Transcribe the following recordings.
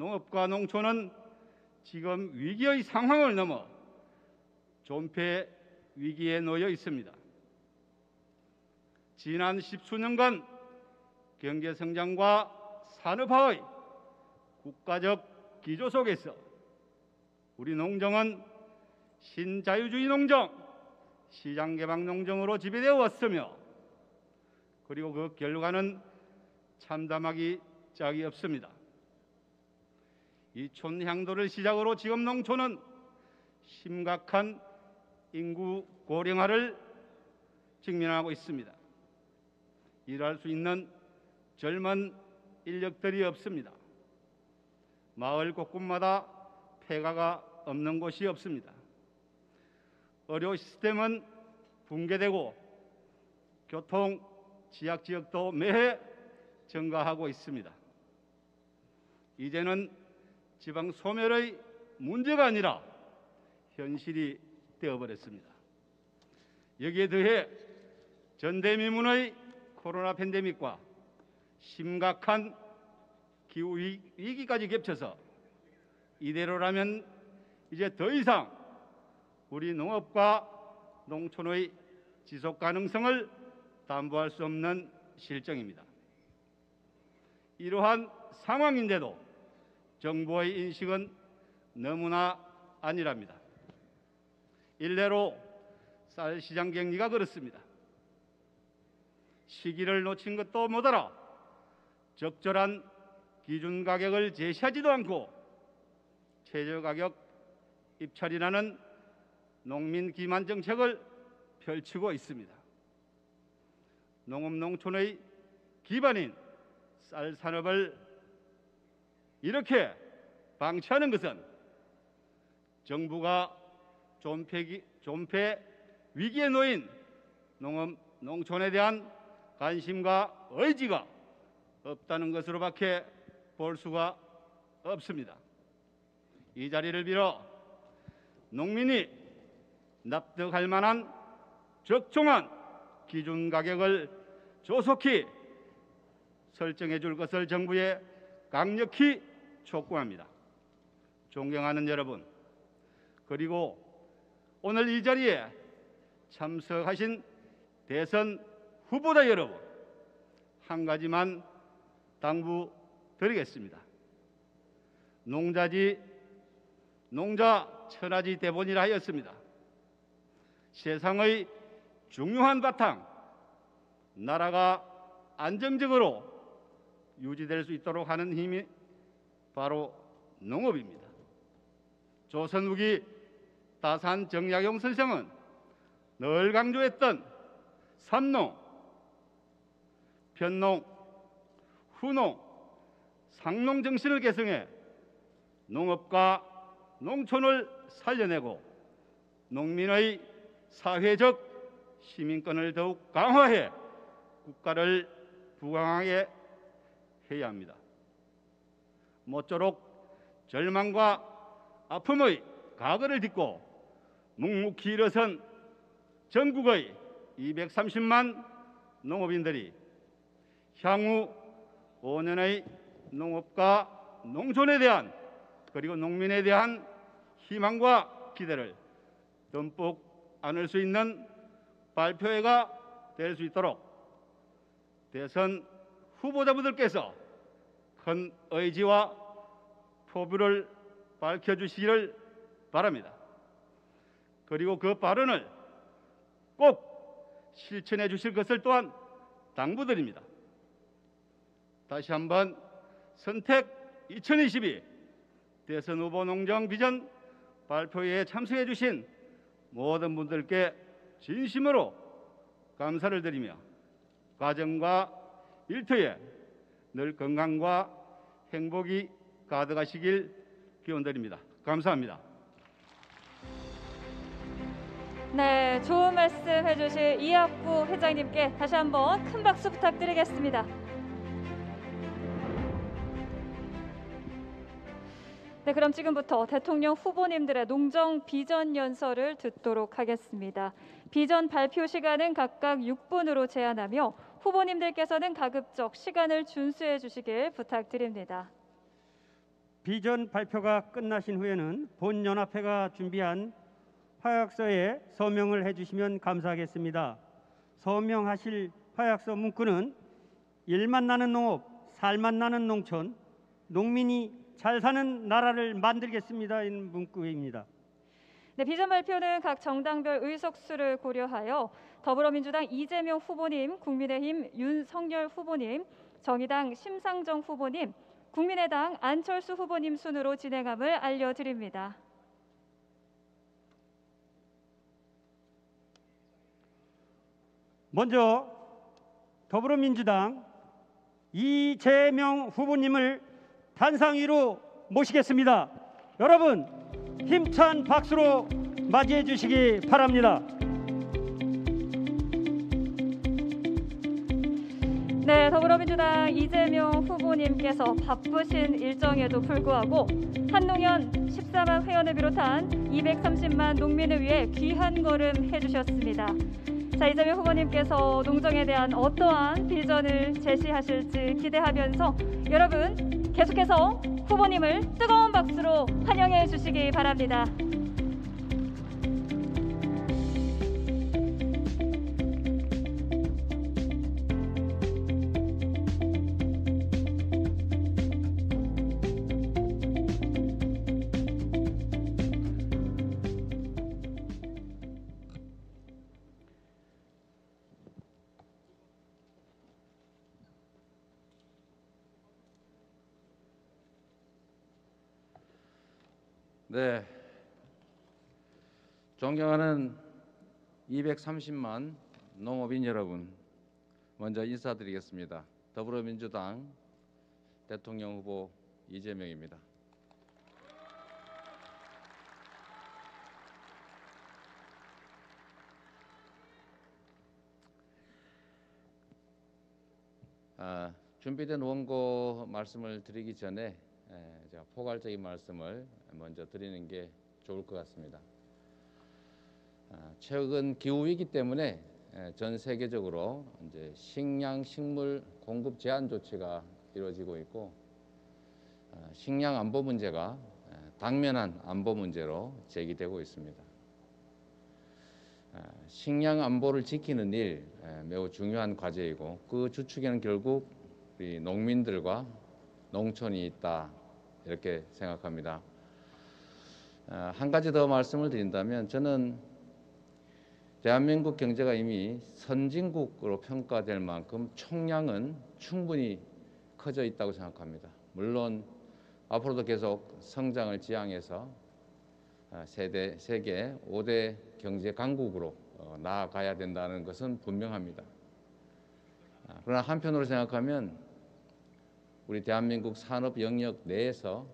농업과 농촌은 지금 위기의 상황을 넘어 존폐 위기에 놓여 있습니다. 지난 10수년간 경제성장과 산업화의 국가적 기조 속에서 우리 농정은 신자유주의 농정, 시장개방 농정으로 지배되어 왔으며 그리고 그 결과는 참담하기 짝이 없습니다. 이 촌향도를 시작으로 지금 농촌은 심각한 인구 고령화를 직면하고 있습니다. 일할 수 있는 젊은 인력들이 없습니다. 마을 곳곳마다 폐가가 없는 곳이 없습니다. 의료 시스템은 붕괴되고 교통, 지역 지역도 매해 증가하고 있습니다. 이제는 지방 소멸의 문제가 아니라 현실이 되어버렸습니다. 여기에 더해 전대미문의 코로나 팬데믹과 심각한 기후 위기까지 겹쳐서 이대로라면 이제 더 이상 우리 농업과 농촌의 지속 가능성을 담보할 수 없는 실정입니다. 이러한 상황인데도 정부의 인식은 너무나 안일합니다. 일례로 쌀 시장 격리가 그렇습니다. 시기를 놓친 것도 못알아 적절한 기준 가격을 제시하지도 않고 최저 가격 입찰이라는 농민 기만 정책을 펼치고 있습니다. 농업 농촌의 기반인 쌀 산업을 이렇게 방치하는 것은 정부가 존폐 위기에 놓인 농업 농촌에 대한 관심과 의지가 없다는 것으로밖에 볼 수가 없습니다. 이 자리를 빌어 농민이 납득할 만한 적정한 기준 가격을 조속히 설정해 줄 것을 정부에 강력히 촉구합니다. 존경하는 여러분, 그리고 오늘 이 자리에 참석하신 대선 후보자 여러분, 한 가지만 당부드리겠습니다. 농자지 농자 천하지 대본이라 하였습니다. 세상의 중요한 바탕, 나라가 안정적으로 유지될 수 있도록 하는 힘이 바로 농업입니다. 조선 후기 다산 정약용 선생은 늘 강조했던 삼농, 편농, 후농, 상농 정신을 계승해 농업과 농촌을 살려내고 농민의 사회적 시민권을 더욱 강화해 국가를 부강하게 해야 합니다. 모쪼록 절망과 아픔의 과거를 딛고 묵묵히 일어선 전국의 230만 농업인들이 향후 5년의 농업과 농촌에 대한 그리고 농민에 대한 희망과 기대를 듬뿍 안을 수 있는 발표회가 될 수 있도록 대선 후보자분들께서 큰 의지와 포부를 밝혀주시기를 바랍니다. 그리고 그 발언을 꼭 실천해 주실 것을 또한 당부드립니다. 다시 한번 선택 2022 대선 후보 농정 비전 발표회에 참석해 주신 모든 분들께 진심으로 감사를 드리며 가정과 일터에 늘 건강과 행복이 가득하시길 기원드립니다. 감사합니다. 네, 좋은 말씀 해주실 이학구 회장님께 다시 한번 큰 박수 부탁드리겠습니다. 네, 그럼 지금부터 대통령 후보님들의 농정 비전 연설을 듣도록 하겠습니다. 비전 발표 시간은 각각 6분으로 제한하며 후보님들께서는 가급적 시간을 준수해 주시길 부탁드립니다. 비전 발표가 끝나신 후에는 본 연합회가 준비한 화약서에 서명을 해주시면 감사하겠습니다. 서명하실 화약서 문구는 일만 나는 농업, 살만 나는 농촌, 농민이 잘 사는 나라를 만들겠습니다인 문구입니다. 네, 비전 발표는 각 정당별 의석수를 고려하여 더불어민주당 이재명 후보님, 국민의힘 윤석열 후보님, 정의당 심상정 후보님, 국민의당 안철수 후보님 순으로 진행함을 알려드립니다. 먼저 더불어민주당 이재명 후보님을 단상 위로 모시겠습니다. 여러분 힘찬 박수로 맞이해 주시기 바랍니다. 네, 더불어민주당 이재명 후보님께서 바쁘신 일정에도 불구하고 한농연 14만 회원을 비롯한 230만 농민을 위해 귀한 걸음 해주셨습니다. 자, 이재명 후보님께서 농정에 대한 어떠한 비전을 제시하실지 기대하면서 여러분 계속해서 후보님을 뜨거운 박수로 환영해 주시기 바랍니다. 네, 존경하는 230만 농업인 여러분, 먼저 인사드리겠습니다. 더불어민주당 대통령 후보 이재명입니다. 준비된 원고 말씀을 드리기 전에 제가 포괄적인 말씀을 먼저 드리는 게 좋을 것 같습니다. 최근 기후 위기 때문에 전 세계적으로 이제 식량, 식물 공급 제한 조치가 이루어지고 있고 식량 안보 문제가 당면한 안보 문제로 제기되고 있습니다. 식량 안보를 지키는 일 매우 중요한 과제이고 그 주축에는 결국 우리 농민들과 농촌이 있다 이렇게 생각합니다. 한 가지 더 말씀을 드린다면 저는 대한민국 경제가 이미 선진국으로 평가될 만큼 총량은 충분히 커져 있다고 생각합니다. 물론 앞으로도 계속 성장을 지향해서 세계 5대 경제 강국으로 나아가야 된다는 것은 분명합니다. 그러나 한편으로 생각하면 우리 대한민국 산업 영역 내에서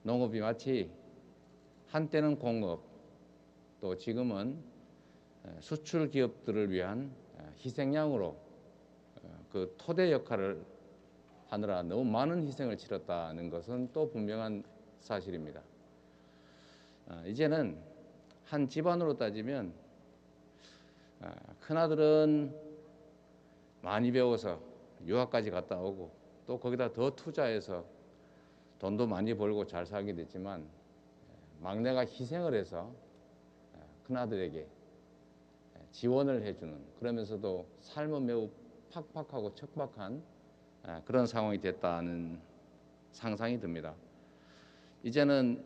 농업이 마치 한때는 공업, 또 지금은 수출 기업들을 위한 희생양으로 그 토대 역할을 하느라 너무 많은 희생을 치렀다는 것은 또 분명한 사실입니다. 이제는 한 집안으로 따지면 큰아들은 많이 배워서 유학까지 갔다 오고 또 거기다 더 투자해서 돈도 많이 벌고 잘 살게 됐지만 막내가 희생을 해서 큰아들에게 지원을 해주는, 그러면서도 삶은 매우 팍팍하고 척박한 그런 상황이 됐다는 상상이 듭니다. 이제는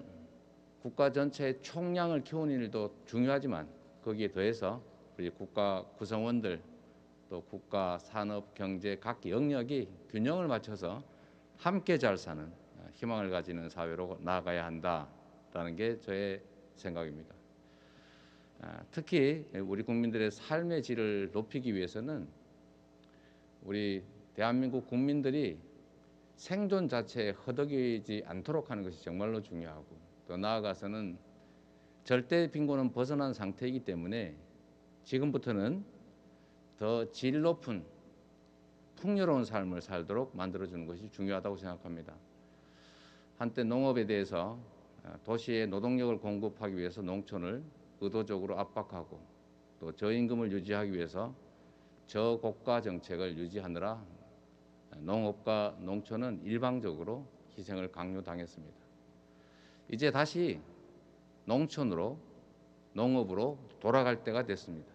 국가 전체의 총량을 키우는 일도 중요하지만 거기에 더해서 우리 국가 구성원들 또 국가 산업 경제 각 영역이 균형을 맞춰서 함께 잘 사는 희망을 가지는 사회로 나아가야 한다라는 게 저의 생각입니다. 특히 우리 국민들의 삶의 질을 높이기 위해서는 우리 대한민국 국민들이 생존 자체에 허덕이지 않도록 하는 것이 정말로 중요하고, 또 나아가서는 절대 빈곤은 벗어난 상태이기 때문에 지금부터는 더 질 높은 풍요로운 삶을 살도록 만들어주는 것이 중요하다고 생각합니다. 한때 농업에 대해서 도시에 노동력을 공급하기 위해서 농촌을 의도적으로 압박하고 또 저임금을 유지하기 위해서 저고가 정책을 유지하느라 농업과 농촌은 일방적으로 희생을 강요당했습니다. 이제 다시 농촌으로, 농업으로 돌아갈 때가 됐습니다.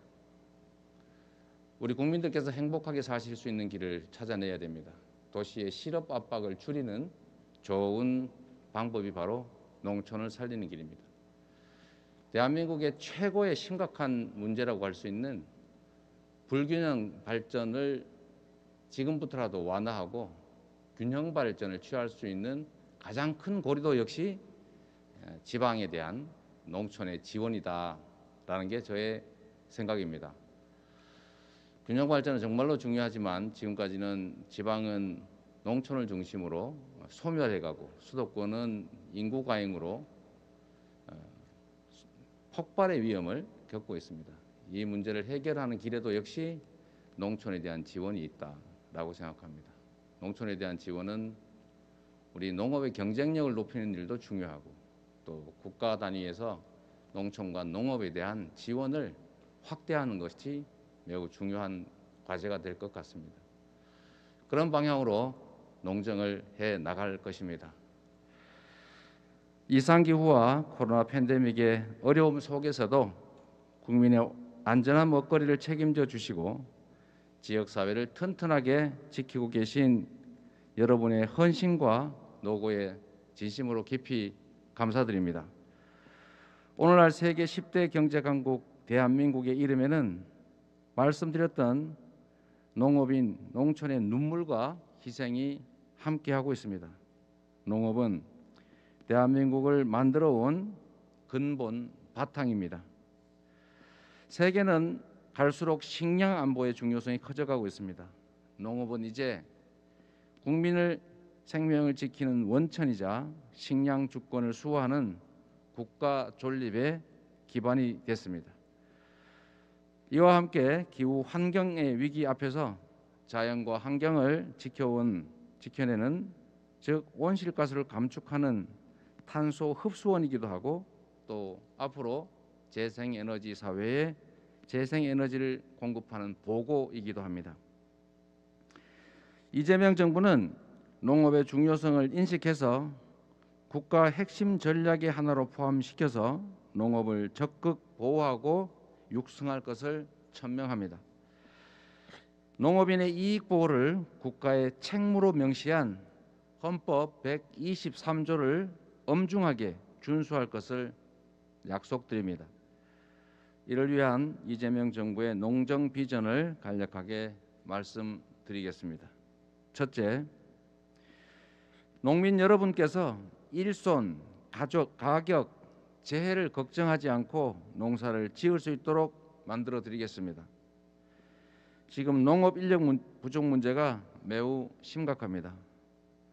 우리 국민들께서 행복하게 사실 수 있는 길을 찾아내야 됩니다. 도시의 실업 압박을 줄이는 좋은 방법이 바로 농촌을 살리는 길입니다. 대한민국의 최고의 심각한 문제라고 할 수 있는 불균형 발전을 지금부터라도 완화하고 균형 발전을 취할 수 있는 가장 큰 고리도 역시 지방에 대한 농촌의 지원이다라는 게 저의 생각입니다. 균형 발전은 정말로 중요하지만 지금까지는 지방은 농촌을 중심으로 소멸해가고 수도권은 인구 과잉으로 폭발의 위험을 겪고 있습니다. 이 문제를 해결하는 길에도 역시 농촌에 대한 지원이 있다라고 생각합니다. 농촌에 대한 지원은 우리 농업의 경쟁력을 높이는 일도 중요하고 또 국가 단위에서 농촌과 농업에 대한 지원을 확대하는 것이 매우 중요한 과제가 될 것 같습니다. 그런 방향으로 농정을 해 나갈 것입니다. 이상기후와 코로나 팬데믹의 어려움 속에서도 국민의 안전한 먹거리를 책임져 주시고 지역사회를 튼튼하게 지키고 계신 여러분의 헌신과 노고에 진심으로 깊이 감사드립니다. 오늘날 세계 10대 경제 강국 대한민국의 이름에는 말씀드렸던 농업인 농촌의 눈물과 희생이 함께하고 있습니다. 농업은 대한민국을 만들어 온 근본 바탕입니다. 세계는 갈수록 식량 안보의 중요성이 커져가고 있습니다. 농업은 이제 국민의 생명을 지키는 원천이자 식량 주권을 수호하는 국가 존립의 기반이 됐습니다. 이와 함께 기후 환경의 위기 앞에서 자연과 환경을 지켜내는 즉 온실가스를 감축하는 탄소 흡수원이기도 하고 또 앞으로 재생에너지 사회에 재생에너지를 공급하는 보고이기도 합니다. 이재명 정부는 농업의 중요성을 인식해서 국가 핵심 전략의 하나로 포함시켜서 농업을 적극 보호하고 육성할 것을 천명합니다. 농업인의 이익 보호를 국가의 책무로 명시한 헌법 123조를 엄중하게 준수할 것을 약속드립니다. 이를 위한 이재명 정부의 농정 비전을 간략하게 말씀드리겠습니다. 첫째, 농민 여러분께서 일손, 가격, 재해를 걱정하지 않고 농사를 지을 수 있도록 만들어 드리겠습니다. 지금 농업 인력 부족 문제가 매우 심각합니다.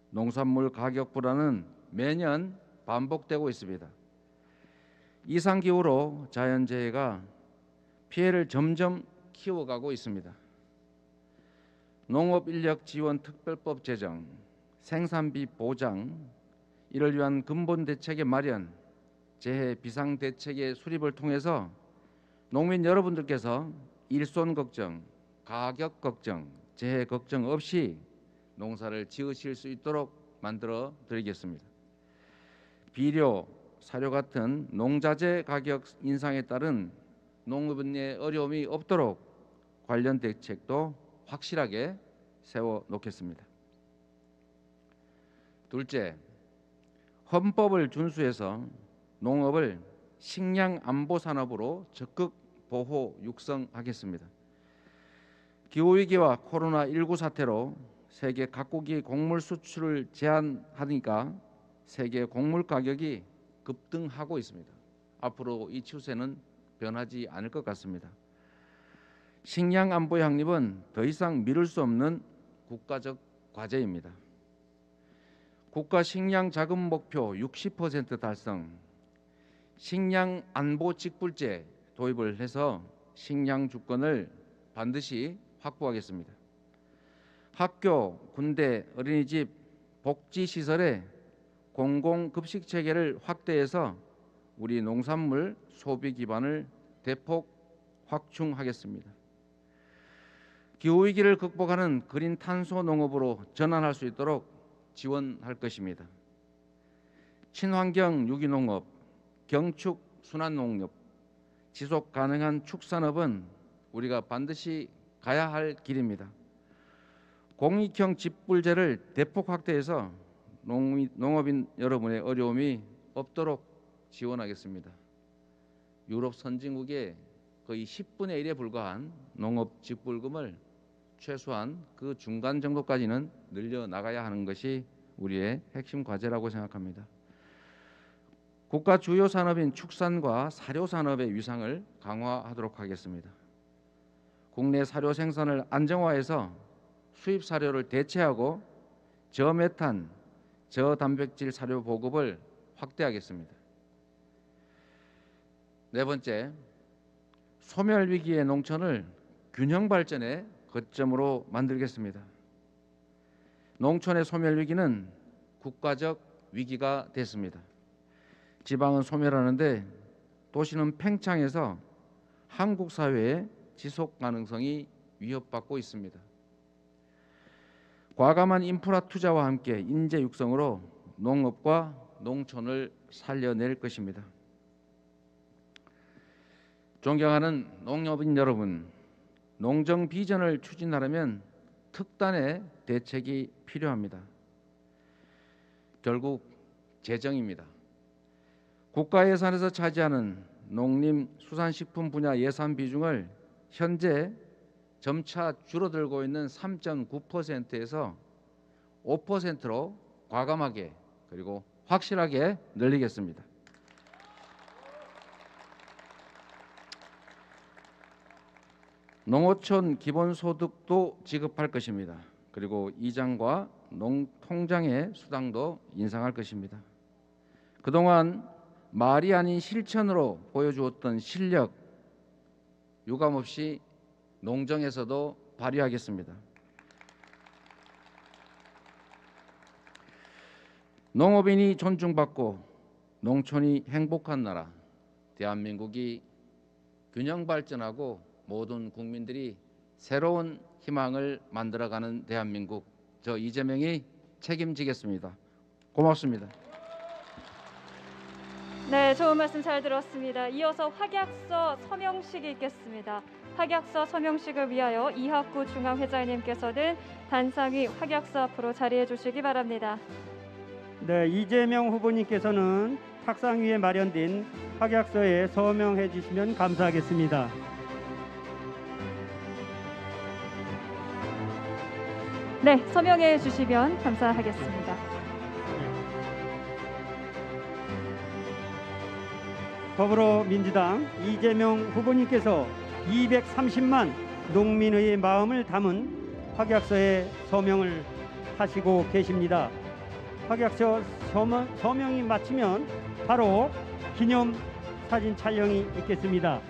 농산물 가격 불안은 매년 반복되고 있습니다. 이상기후로 자연재해가 피해를 점점 키워가고 있습니다. 농업인력지원특별법 제정, 생산비 보장, 이를 위한 근본 대책의 마련, 재해 비상대책의 수립을 통해서 농민 여러분들께서 일손 걱정, 가격 걱정, 재해 걱정 없이 농사를 지으실 수 있도록 만들어 드리겠습니다. 비료, 사료 같은 농자재 가격 인상에 따른 농업인의 어려움이 없도록 관련 대책도 확실하게 세워 놓겠습니다. 둘째, 헌법을 준수해서 농업을 식량 안보 산업으로 적극 보호 육성하겠습니다. 기후위기와 코로나19 사태로 세계 각국이 곡물 수출을 제한하니까 세계 곡물 가격이 급등하고 있습니다. 앞으로 이 추세는 변하지 않을 것 같습니다. 식량 안보의 확립은 더 이상 미룰 수 없는 국가적 과제입니다. 국가 식량 자금 목표 60% 달성, 식량 안보 직불제 도입을 해서 식량 주권을 반드시 확보하겠습니다. 학교, 군대, 어린이집, 복지시설의 공공급식 체계를 확대해서 우리 농산물 소비 기반을 대폭 확충하겠습니다. 기후위기를 극복하는 그린 탄소 농업으로 전환할 수 있도록 지원할 것입니다. 친환경 유기농업, 경축 순환농업, 지속 가능한 축산업은 우리가 반드시 가야 할 길입니다. 공익형 직불제를 대폭 확대해서 농업인 여러분의 어려움이 없도록 지원하겠습니다. 유럽 선진국의 거의 10분의 1에 불과한 농업 직불금을 최소한 그 중간 정도까지는 늘려나가야 하는 것이 우리의 핵심 과제라고 생각합니다. 국가 주요 산업인 축산과 사료 산업의 위상을 강화하도록 하겠습니다. 국내 사료 생산을 안정화해서 수입 사료를 대체하고 저메탄, 저단백질 사료 보급을 확대하겠습니다. 네 번째, 소멸 위기의 농촌을 균형 발전의 거점으로 만들겠습니다. 농촌의 소멸 위기는 국가적 위기가 됐습니다. 지방은 소멸하는데 도시는 팽창해서 한국 사회의 지속 가능성이 위협받고 있습니다. 과감한 인프라 투자와 함께 인재 육성으로 농업과 농촌을 살려낼 것입니다. 존경하는 농업인 여러분, 농정 비전을 추진하려면 특단의 대책이 필요합니다. 결국 재정입니다. 국가 예산에서 차지하는 농림수산식품 분야 예산 비중을 현재 점차 줄어들고 있는 3.9%에서 5%로 과감하게 그리고 확실하게 늘리겠습니다. 농어촌 기본소득도 지급할 것입니다. 그리고 이장과 농통장의 수당도 인상할 것입니다. 그동안 말이 아닌 실천으로 보여주었던 실력 유감없이 농정에서도 발휘하겠습니다. 농업인이 존중받고 농촌이 행복한 나라, 대한민국이 균형 발전하고 모든 국민들이 새로운 희망을 만들어가는 대한민국, 저 이재명이 책임지겠습니다. 고맙습니다. 네, 좋은 말씀 잘 들었습니다. 이어서 확약서 서명식이 있겠습니다. 확약서 서명식을 위하여 이학구 중앙회장님께서는 단상위 확약서 앞으로 자리해 주시기 바랍니다. 네, 이재명 후보님께서는 탁상 위에 마련된 확약서에 서명해 주시면 감사하겠습니다. 네, 서명해 주시면 감사하겠습니다. 더불어민주당 이재명 후보님께서 230만 농민의 마음을 담은 확약서에 서명을 하시고 계십니다. 확약서 서명이 마치면 바로 기념 사진 촬영이 있겠습니다.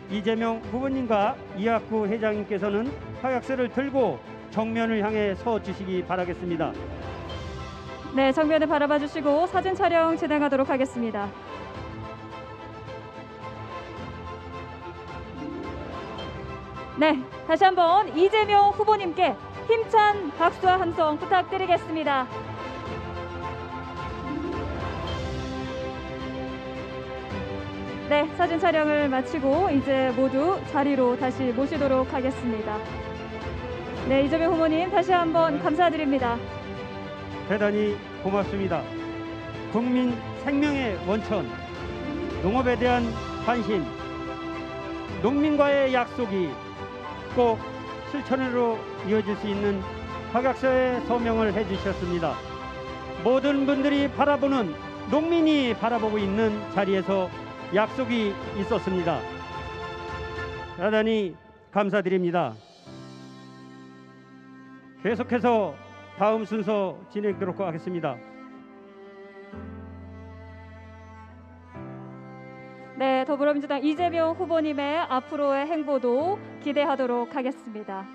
이재명 후보님과 이학구 회장님께서는 확약서를 들고 정면을 향해 서 주시기 바라겠습니다. 네, 정면을 바라봐 주시고 사진 촬영 진행하도록 하겠습니다. 네, 다시 한번 이재명 후보님께 힘찬 박수와 함성 부탁드리겠습니다. 네, 사진 촬영을 마치고 이제 모두 자리로 다시 모시도록 하겠습니다. 네, 이재명 후보님 다시 한번 감사드립니다. 대단히 고맙습니다. 국민 생명의 원천, 농업에 대한 관심, 농민과의 약속이 꼭 실천으로 이어질 수 있는 확약서에 서명을 해주셨습니다. 모든 분들이 바라보는, 농민이 바라보고 있는 자리에서 약속이 있었습니다. 대단히 감사드립니다. 계속해서 다음 순서 진행하도록 하겠습니다. 네, 더불어민주당 이재명 후보님의 앞으로의 행보도 기대하도록 하겠습니다.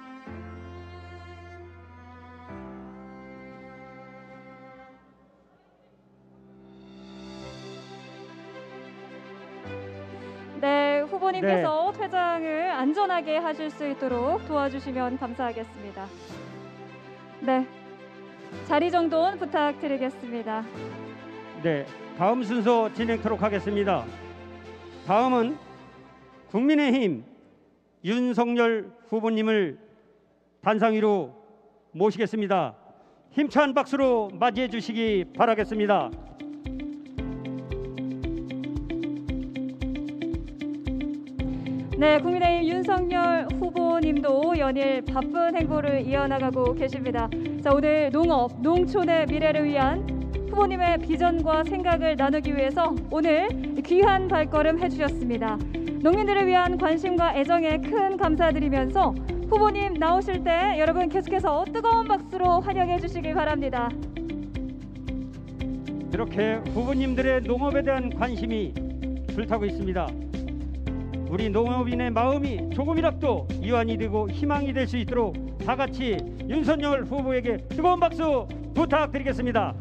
네, 후보님께서 퇴장을 안전하게 하실 수 있도록 도와주시면 감사하겠습니다. 네, 자리 정돈 부탁드리겠습니다. 네, 다음 순서 진행토록 하겠습니다. 다음은 국민의힘 윤석열 후보님을 단상 위로 모시겠습니다. 힘찬 박수로 맞이해 주시기 바라겠습니다. 네, 국민의힘 윤석열 후보님도 연일 바쁜 행보를 이어나가고 계십니다. 자, 오늘 농업, 농촌의 미래를 위한 후보님의 비전과 생각을 나누기 위해서 오늘 귀한 발걸음 해주셨습니다. 농민들을 위한 관심과 애정에 큰 감사드리면서 후보님 나오실 때 여러분 계속해서 뜨거운 박수로 환영해 주시길 바랍니다. 이렇게 후보님들의 농업에 대한 관심이 불타고 있습니다. 우리 농업인의 마음이 조금이라도 이완이 되고 희망이 될 수 있도록 다 같이 윤석열 후보에게 뜨거운 박수 부탁드리겠습니다.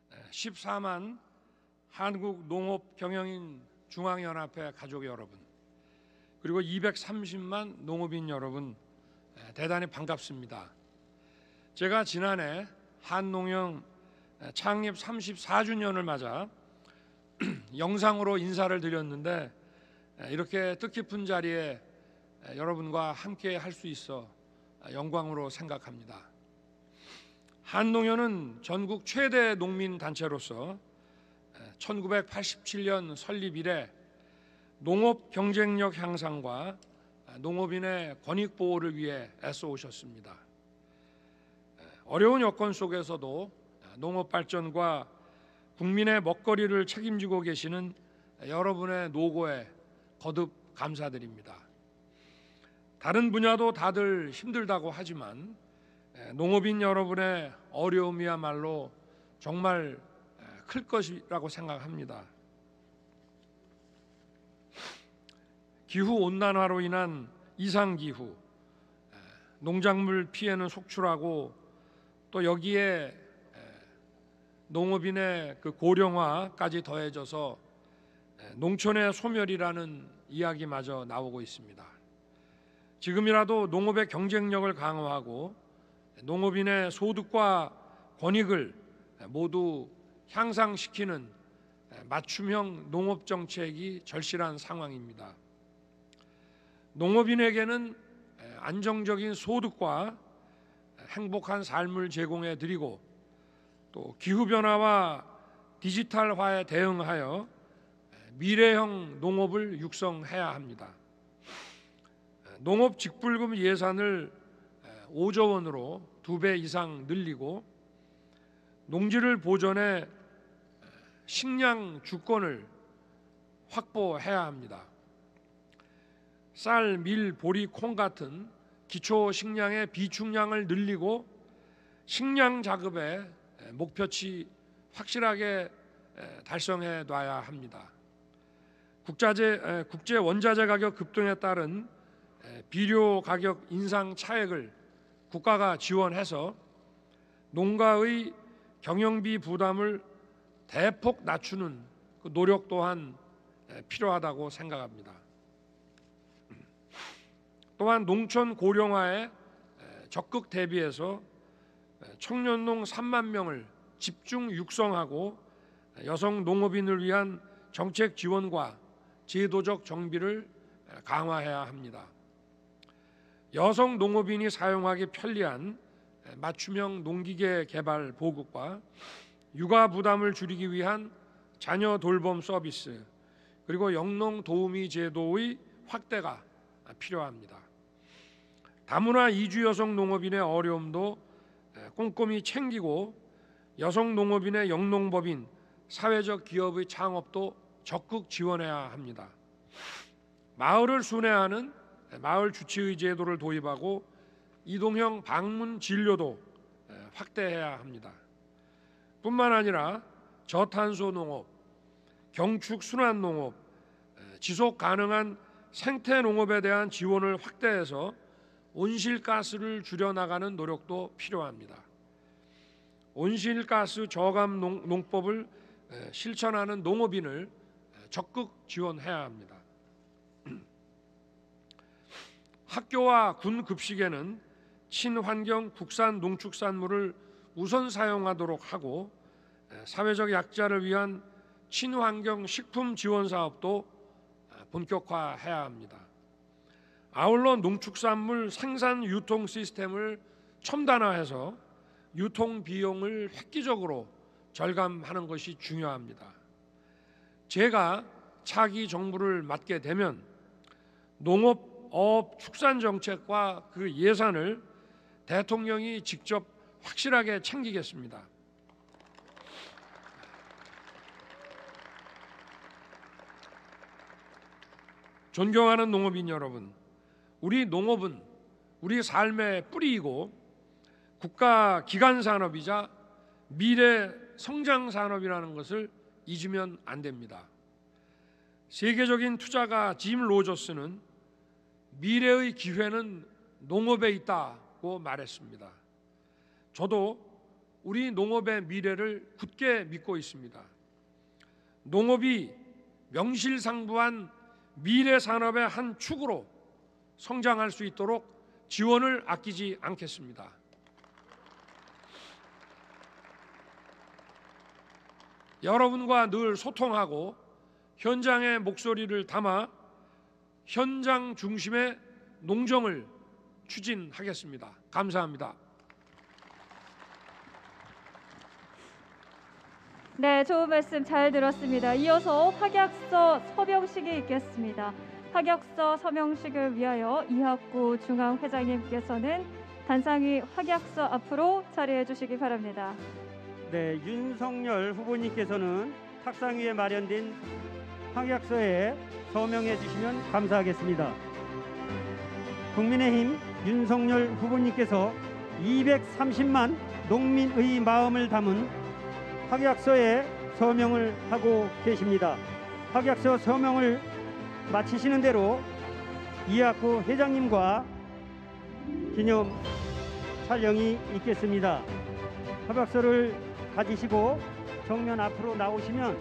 네, 14만 한국농업경영인 중앙연합회 가족 여러분, 그리고 230만 농업인 여러분, 대단히 반갑습니다. 제가 지난해 한농영 창립 34주년을 맞아 영상으로 인사를 드렸는데 이렇게 뜻깊은 자리에 여러분과 함께 할 수 있어 영광으로 생각합니다. 한농연은 전국 최대 농민 단체로서 1987년 설립 이래 농업 경쟁력 향상과 농업인의 권익 보호를 위해 애써 오셨습니다. 어려운 여건 속에서도 농업 발전과 국민의 먹거리를 책임지고 계시는 여러분의 노고에 거듭 감사드립니다. 다른 분야도 다들 힘들다고 하지만 농업인 여러분의 어려움이야말로 정말 클 것이라고 생각합니다. 기후온난화로 인한 이상기후, 농작물 피해는 속출하고 또 여기에 농업인의 그 고령화까지 더해져서 농촌의 소멸이라는 이야기마저 나오고 있습니다. 지금이라도 농업의 경쟁력을 강화하고 농업인의 소득과 권익을 모두 향상시키는 맞춤형 농업 정책이 절실한 상황입니다. 농업인에게는 안정적인 소득과 행복한 삶을 제공해 드리고 또 기후변화와 디지털화에 대응하여 미래형 농업을 육성해야 합니다. 농업 직불금 예산을 5조 원으로 2배 이상 늘리고 농지를 보존해 식량 주권을 확보해야 합니다. 쌀, 밀, 보리, 콩 같은 기초 식량의 비축량을 늘리고 식량 자급의 목표치 확실하게 달성해 놔야 합니다. 국제 원자재 가격 급등에 따른 비료 가격 인상 차액을 국가가 지원해서 농가의 경영비 부담을 대폭 낮추는 그 노력 또한 필요하다고 생각합니다. 또한 농촌 고령화에 적극 대비해서 청년농 3만 명을 집중 육성하고 여성 농업인을 위한 정책 지원과 제도적 정비를 강화해야 합니다. 여성 농업인이 사용하기 편리한 맞춤형 농기계 개발 보급과 육아 부담을 줄이기 위한 자녀 돌봄 서비스 그리고 영농 도우미 제도의 확대가 필요합니다. 다문화 이주 여성 농업인의 어려움도 꼼꼼히 챙기고 여성 농업인의 영농법인 사회적 기업의 창업도 적극 지원해야 합니다. 마을을 순회하는 마을 주치의 제도를 도입하고 이동형 방문 진료도 확대해야 합니다. 뿐만 아니라 저탄소 농업, 경축 순환 농업, 지속 가능한 생태 농업에 대한 지원을 확대해서 온실가스를 줄여나가는 노력도 필요합니다. 온실가스 저감 농법을 실천하는 농업인을 적극 지원해야 합니다. 학교와 군 급식에는 친환경 국산 농축산물을 우선 사용하도록 하고 사회적 약자를 위한 친환경 식품 지원 사업도 본격화해야 합니다. 아울러 농축산물 생산 유통 시스템을 첨단화해서 유통 비용을 획기적으로 절감하는 것이 중요합니다. 제가 차기 정부를 맡게 되면 농업, 어업, 축산 정책과 그 예산을 대통령이 직접 확실하게 챙기겠습니다. 존경하는 농업인 여러분, 우리 농업은 우리 삶의 뿌리이고 국가 기간 산업이자 미래 성장 산업이라는 것을 잊으면 안 됩니다. 세계적인 투자가 짐 로저스는 미래의 기회는 농업에 있다고 말했습니다. 저도 우리 농업의 미래를 굳게 믿고 있습니다. 농업이 명실상부한 미래 산업의 한 축으로 성장할 수 있도록 지원을 아끼지 않겠습니다. 여러분과 늘 소통하고 현장의 목소리를 담아 현장 중심의 농정을 추진하겠습니다. 감사합니다. 네, 좋은 말씀 잘 들었습니다. 이어서 확약서 서명식이 있겠습니다. 확약서 서명식을 위하여 이학구 중앙회장님께서는 단상위 확약서 앞으로 자리해 주시기 바랍니다. 네, 윤석열 후보님께서는 탁상 위에 마련된 확약서에 서명해 주시면 감사하겠습니다. 국민의힘 윤석열 후보님께서 230만 농민의 마음을 담은 확약서에 서명을 하고 계십니다. 확약서 서명을 마치시는 대로 이학구 회장님과 기념 촬영이 있겠습니다. 확약서를 가지시고 정면 앞으로 나오시면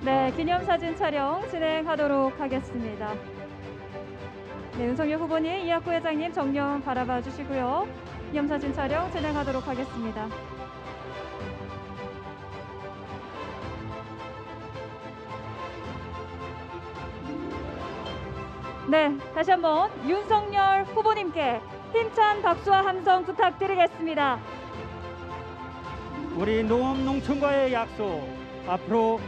네, 기념사진 촬영 진행하도록 하겠습니다. 네, 윤석열 후보님, 이학구 회장님 정면 바라봐 주시고요. 기념사진 촬영 진행하도록 하겠습니다. 네, 다시 한번 윤석열 후보님께 힘찬 박수와 함성 부탁드리겠습니다. 우리 농업 농촌과의 약속, 앞으로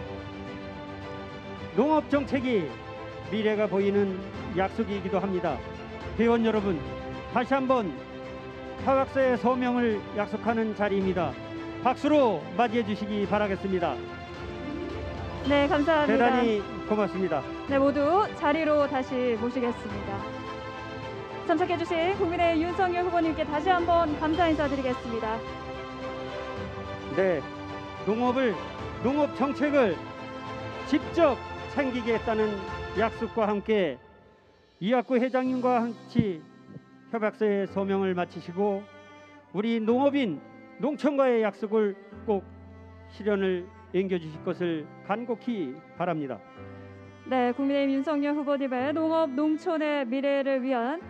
농업 정책이 미래가 보이는 약속이기도 합니다. 회원 여러분, 다시 한번 확약서의 서명을 약속하는 자리입니다. 박수로 맞이해 주시기 바라겠습니다. 네, 감사합니다. 대단히 고맙습니다. 네, 모두 자리로 다시 모시겠습니다. 참석해주신 국민의힘 윤석열 후보님께 다시 한번 감사 인사드리겠습니다. 네, 농업 정책을 직접 챙기겠다는 약속과 함께 이학구 회장님과 같이 협약서의 서명을 마치시고 우리 농업인 농촌과의 약속을 꼭 실현을 앵겨주실 것을 간곡히 바랍니다. 네, 국민의힘 윤석열 후보님의 농업 농촌의 미래를 위한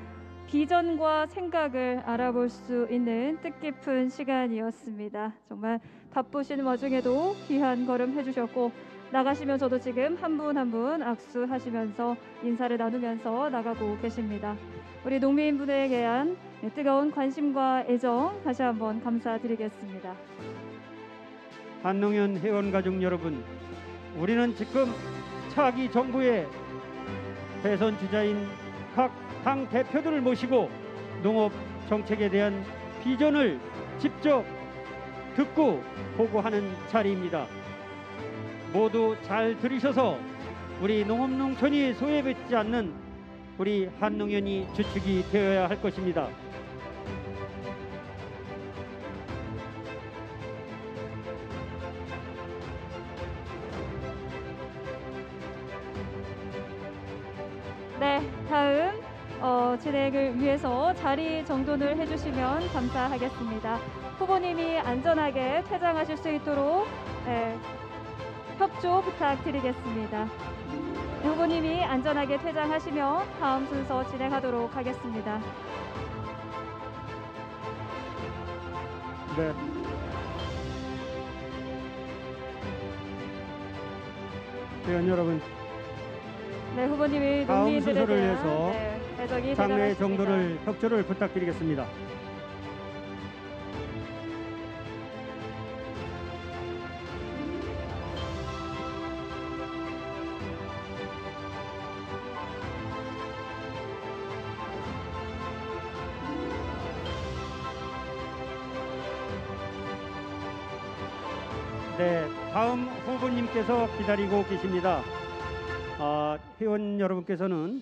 비전과 생각을 알아볼 수 있는 뜻깊은 시간이었습니다. 정말 바쁘신 와중에도 귀한 걸음 해주셨고 나가시면서도 지금 한 분 한 분 악수하시면서 인사를 나누면서 나가고 계십니다. 우리 농민분들에 대한 뜨거운 관심과 애정 다시 한번 감사드리겠습니다. 한농연 회원가족 여러분, 우리는 지금 차기 정부의 대선 주자인 각 당 대표들을 모시고 농업 정책에 대한 비전을 직접 듣고 보고하는 자리입니다. 모두 잘 들으셔서 우리 농업 농촌이 소외받지 않는 우리 한농연이 주축이 되어야 할 것입니다. 네, 다음 진행을 위해서 자리 정돈을 해주시면 감사하겠습니다. 후보님이 안전하게 퇴장하실 수 있도록 협조 부탁드리겠습니다. 후보님이 안전하게 퇴장하시며 다음 순서 진행하도록 하겠습니다. 네. 회원 여러분, 네, 후보님이 다음 농민들에 순서를 대한 위해서 배정이 장외 대단하십니다. 정도를 협조를 부탁드리겠습니다. 네, 다음 후보님께서 기다리고 계십니다. 회원 여러분께서는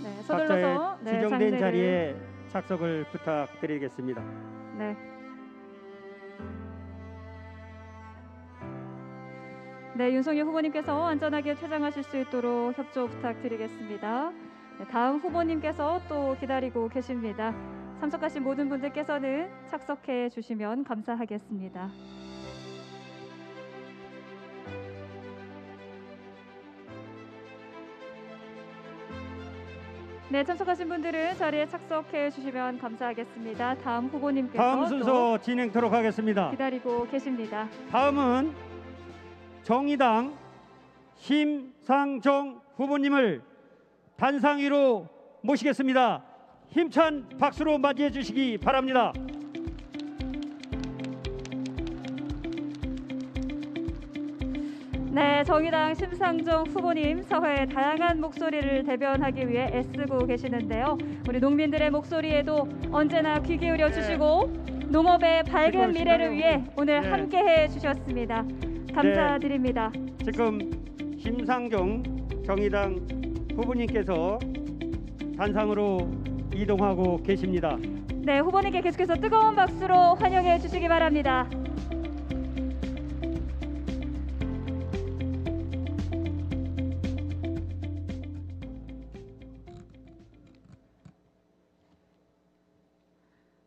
네, 각자의 서둘러서 지정된 장례를- 자리에 착석을 부탁드리겠습니다. 네. 네, 윤석열 후보님께서 안전하게 퇴장하실 수 있도록 협조 부탁드리겠습니다. 네, 다음 후보님께서 또 기다리고 계십니다. 참석하신 모든 분들께서는 착석해 주시면 감사하겠습니다. 네, 참석하신 분들은 자리에 착석해 주시면 감사하겠습니다. 다음 후보님께서 다음 또 순서 진행토록 하겠습니다. 기다리고 계십니다. 다음은 정의당 심상정 후보님을 단상 위로 모시겠습니다. 힘찬 박수로 맞이해 주시기 바랍니다. 네, 정의당 심상정 후보님 사회의 다양한 목소리를 대변하기 위해 애쓰고 계시는데요. 우리 농민들의 목소리에도 언제나 귀 기울여 주시고 농업의 밝은 미래를 위해 오늘 네. 함께해 주셨습니다. 감사드립니다. 지금 심상정 정의당 후보님께서 단상으로 이동하고 계십니다. 네, 후보님께 계속해서 뜨거운 박수로 환영해 주시기 바랍니다.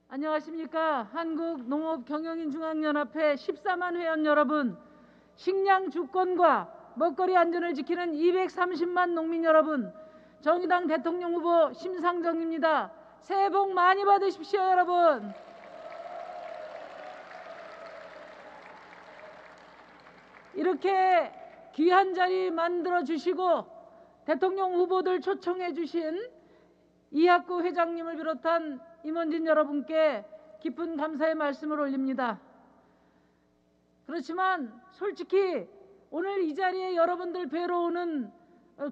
안녕하십니까. 한국농업경영인중앙연합회 14만 회원 여러분, 식량 주권과 먹거리 안전을 지키는 230만 농민 여러분, 정의당 대통령 후보 심상정입니다. 새해 복 많이 받으십시오, 여러분. 이렇게 귀한 자리 만들어 주시고 대통령 후보들 초청해 주신 이학구 회장님을 비롯한 임원진 여러분께 깊은 감사의 말씀을 올립니다. 그렇지만 솔직히 오늘 이 자리에 여러분들 뵈러 오는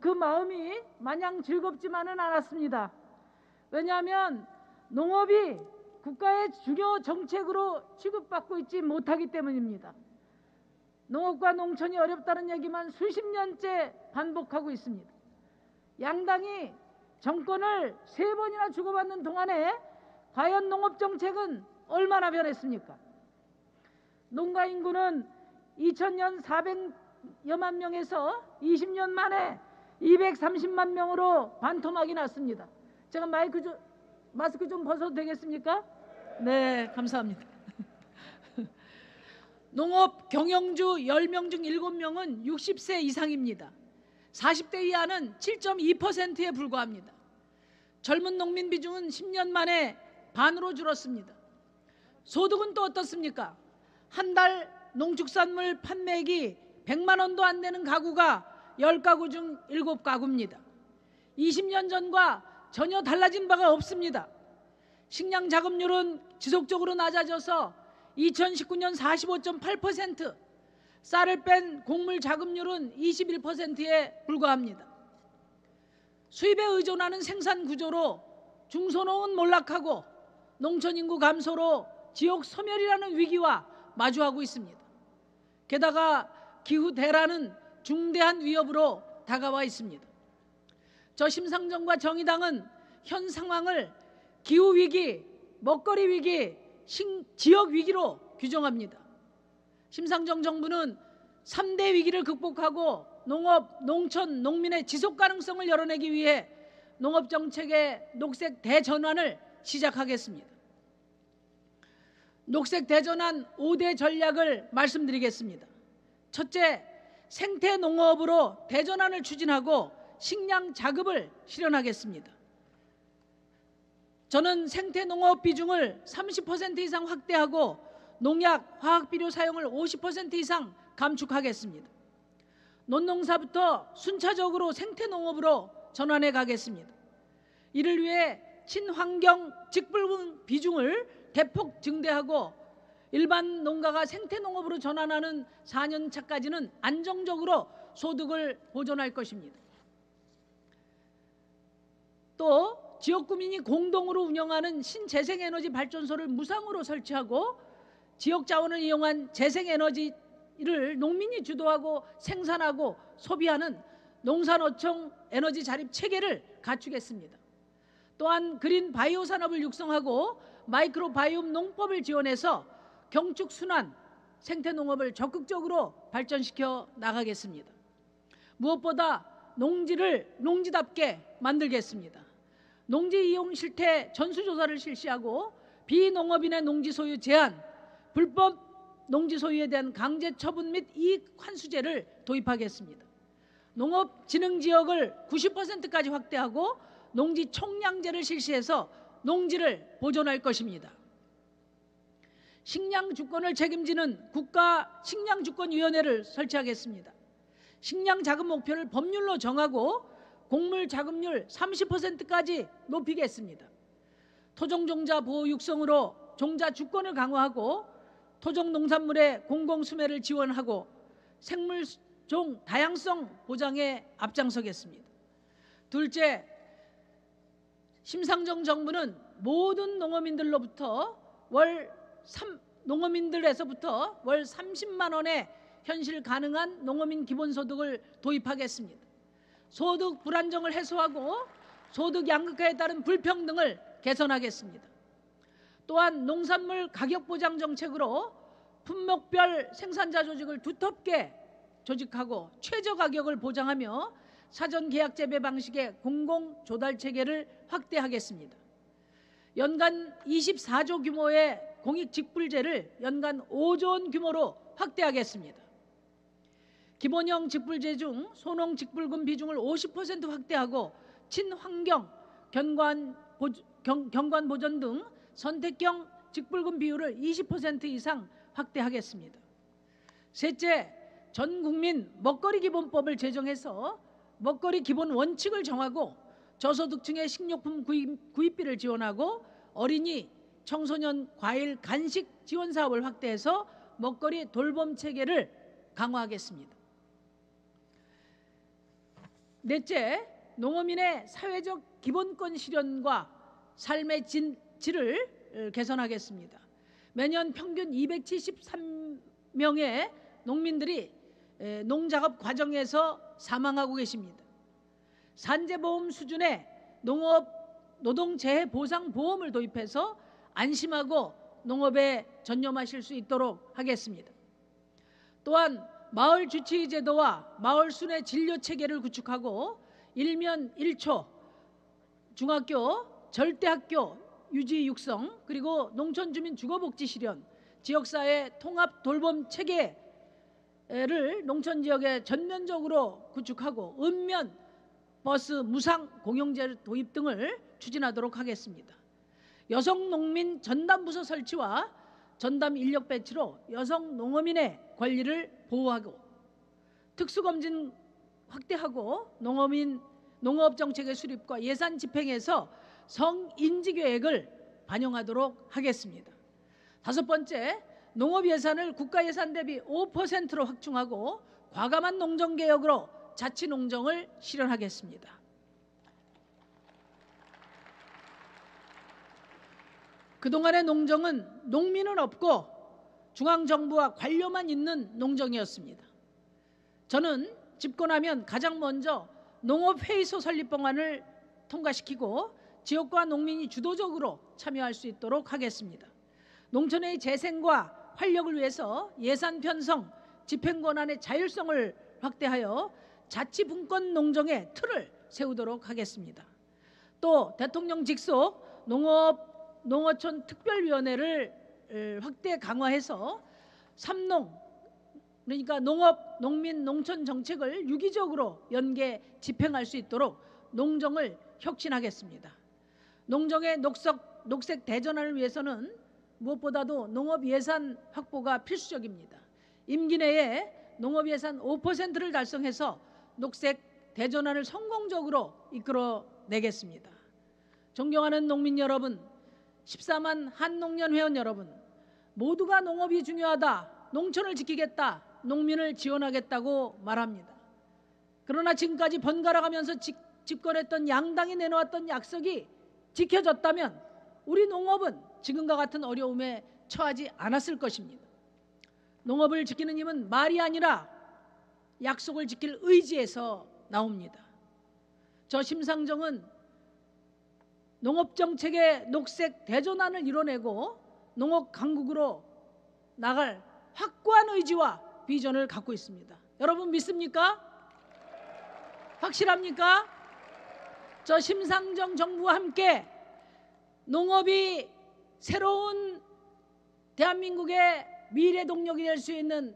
그 마음이 마냥 즐겁지만은 않았습니다. 왜냐하면 농업이 국가의 중요 정책으로 취급받고 있지 못하기 때문입니다. 농업과 농촌이 어렵다는 얘기만 수십 년째 반복하고 있습니다. 양당이 정권을 3번이나 주고받는 동안에 과연 농업 정책은 얼마나 변했습니까? 농가 인구는 2000년 400여만 명에서 20년 만에 230만 명으로 반토막이 났습니다. 제가 마스크 좀 벗어도 되겠습니까? 네, 감사합니다. 농업 경영주 10명 중 7명은 60세 이상입니다. 40대 이하는 7.2%에 불과합니다. 젊은 농민 비중은 10년 만에 반으로 줄었습니다. 소득은 또 어떻습니까? 한 달 농축산물 판매액이 100만 원도 안 되는 가구가 10가구 중 7가구입니다. 20년 전과 전혀 달라진 바가 없습니다. 식량 자급률은 지속적으로 낮아져서 2019년 45.8%, 쌀을 뺀 곡물 자급률은 21%에 불과합니다. 수입에 의존하는 생산 구조로 중소농은 몰락하고 농촌 인구 감소로 지역 소멸이라는 위기와 마주하고 있습니다. 게다가 기후 대란은 중대한 위협으로 다가와 있습니다. 저 심상정과 정의당은 현 상황을 기후 위기, 먹거리 위기, 지역 위기로 규정합니다. 심상정 정부는 3대 위기를 극복하고 농업, 농촌, 농민의 지속 가능성을 열어내기 위해 농업정책의 녹색 대전환을 시작하겠습니다. 녹색 대전환 5대 전략을 말씀드리겠습니다. 첫째, 생태농업으로 대전환을 추진하고 식량 자급을 실현하겠습니다. 저는 생태농업 비중을 30% 이상 확대하고 농약, 화학비료 사용을 50% 이상 감축하겠습니다. 논농사부터 순차적으로 생태농업으로 전환해 가겠습니다. 이를 위해 친환경 직불금 비중을 대폭 증대하고 일반 농가가 생태농업으로 전환하는 4년 차까지는 안정적으로 소득을 보존할 것입니다. 또 지역구민이 공동으로 운영하는 신재생에너지 발전소를 무상으로 설치하고 지역 자원을 이용한 재생에너지를 농민이 주도하고 생산하고 소비하는 농산어촌 에너지 자립 체계를 갖추겠습니다. 또한 그린 바이오 산업을 육성하고 마이크로 바이옴 농법을 지원해서 경축 순환 생태농업을 적극적으로 발전시켜 나가겠습니다. 무엇보다 농지를 농지답게 만들겠습니다. 농지 이용 실태 전수조사를 실시하고 비농업인의 농지 소유 제한, 불법 농지 소유에 대한 강제 처분 및 이익 환수제를 도입하겠습니다. 농업진흥지역을 90%까지 확대하고 농지 총량제를 실시해서 농지를 보존할 것입니다. 식량주권을 책임지는 국가식량주권위원회를 설치하겠습니다. 식량자급 목표를 법률로 정하고 곡물 자급률 30%까지 높이겠습니다. 토종종자 보호 육성으로 종자 주권을 강화하고 토종농산물의 공공수매를 지원하고 생물종 다양성 보장에 앞장서겠습니다. 둘째, 심상정 정부는 모든 농어민들로부터 월 30만 원의 현실 가능한 농어민 기본소득을 도입하겠습니다. 소득 불안정을 해소하고 소득 양극화에 따른 불평등을 개선하겠습니다. 또한 농산물 가격 보장 정책으로 품목별 생산자 조직을 두텁게 조직하고 최저 가격을 보장하며 사전 계약 재배 방식의 공공 조달 체계를 확대하겠습니다. 연간 24조 규모의 공익 직불제를 연간 5조 원 규모로 확대하겠습니다. 기본형 직불제 중 소농 직불금 비중을 50% 확대하고 친환경 경관 보전 등 선택형 직불금 비율을 20% 이상 확대하겠습니다. 셋째, 전 국민 먹거리 기본법을 제정해서 먹거리 기본 원칙을 정하고 저소득층의 식료품 구입비를 지원하고 어린이, 청소년 과일 간식 지원 사업을 확대해서 먹거리 돌봄 체계를 강화하겠습니다. 넷째, 농어민의 사회적 기본권 실현과 삶의 질을 개선하겠습니다. 매년 평균 273명의 농민들이 농작업 과정에서 사망하고 계십니다. 산재보험 수준의 농업 노동재해보상보험을 도입해서 안심하고 농업에 전념하실 수 있도록 하겠습니다. 또한 마을 주치의 제도와 마을 순회 진료 체계를 구축하고 일면 1초 중학교 절대학교 유지 육성 그리고 농촌주민 주거복지 실현 지역사회 통합 돌봄 체계를 농촌지역에 전면적으로 구축하고 읍면 버스 무상 공용제 도입 등을 추진하도록 하겠습니다. 여성 농민 전담부서 설치와 전담 인력 배치로 여성 농어민의 권리를 보호하고 특수검진 확대하고 농업 정책의 수립과 예산 집행에서 성인지 계획을 반영하도록 하겠습니다. 다섯 번째, 농업 예산을 국가 예산 대비 5%로 확충하고 과감한 농정 개혁으로 자치 농정을 실현하겠습니다. 그동안의 농정은 농민은 없고 중앙정부와 관료만 있는 농정이었습니다. 저는 집권하면 가장 먼저 농업회의소 설립 방안을 통과시키고 지역과 농민이 주도적으로 참여할 수 있도록 하겠습니다. 농촌의 재생과 활력을 위해서 예산 편성, 집행 권한의 자율성을 확대하여 자치분권 농정의 틀을 세우도록 하겠습니다. 또 대통령 직속 농어촌 특별위원회를 확대 강화해서 삼농, 그러니까 농업, 농민, 농촌 정책을 유기적으로 연계 집행할 수 있도록 농정을 혁신하겠습니다. 농정의 녹색 대전환을 위해서는 무엇보다도 농업 예산 확보가 필수적입니다. 임기 내에 농업 예산 5%를 달성해서 녹색 대전환을 성공적으로 이끌어내겠습니다. 존경하는 농민 여러분, 14만 한농련 회원 여러분, 모두가 농업이 중요하다, 농촌을 지키겠다, 농민을 지원하겠다고 말합니다. 그러나 지금까지 번갈아가면서 집권했던 양당이 내놓았던 약속이 지켜졌다면 우리 농업은 지금과 같은 어려움에 처하지 않았을 것입니다. 농업을 지키는 힘은 말이 아니라 약속을 지킬 의지에서 나옵니다. 저 심상정은 농업정책의 녹색 대전환을 이뤄내고 농업 강국으로 나갈 확고한 의지와 비전을 갖고 있습니다. 여러분 믿습니까? 확실합니까? 저 심상정 정부와 함께 농업이 새로운 대한민국의 미래 동력이 될 수 있는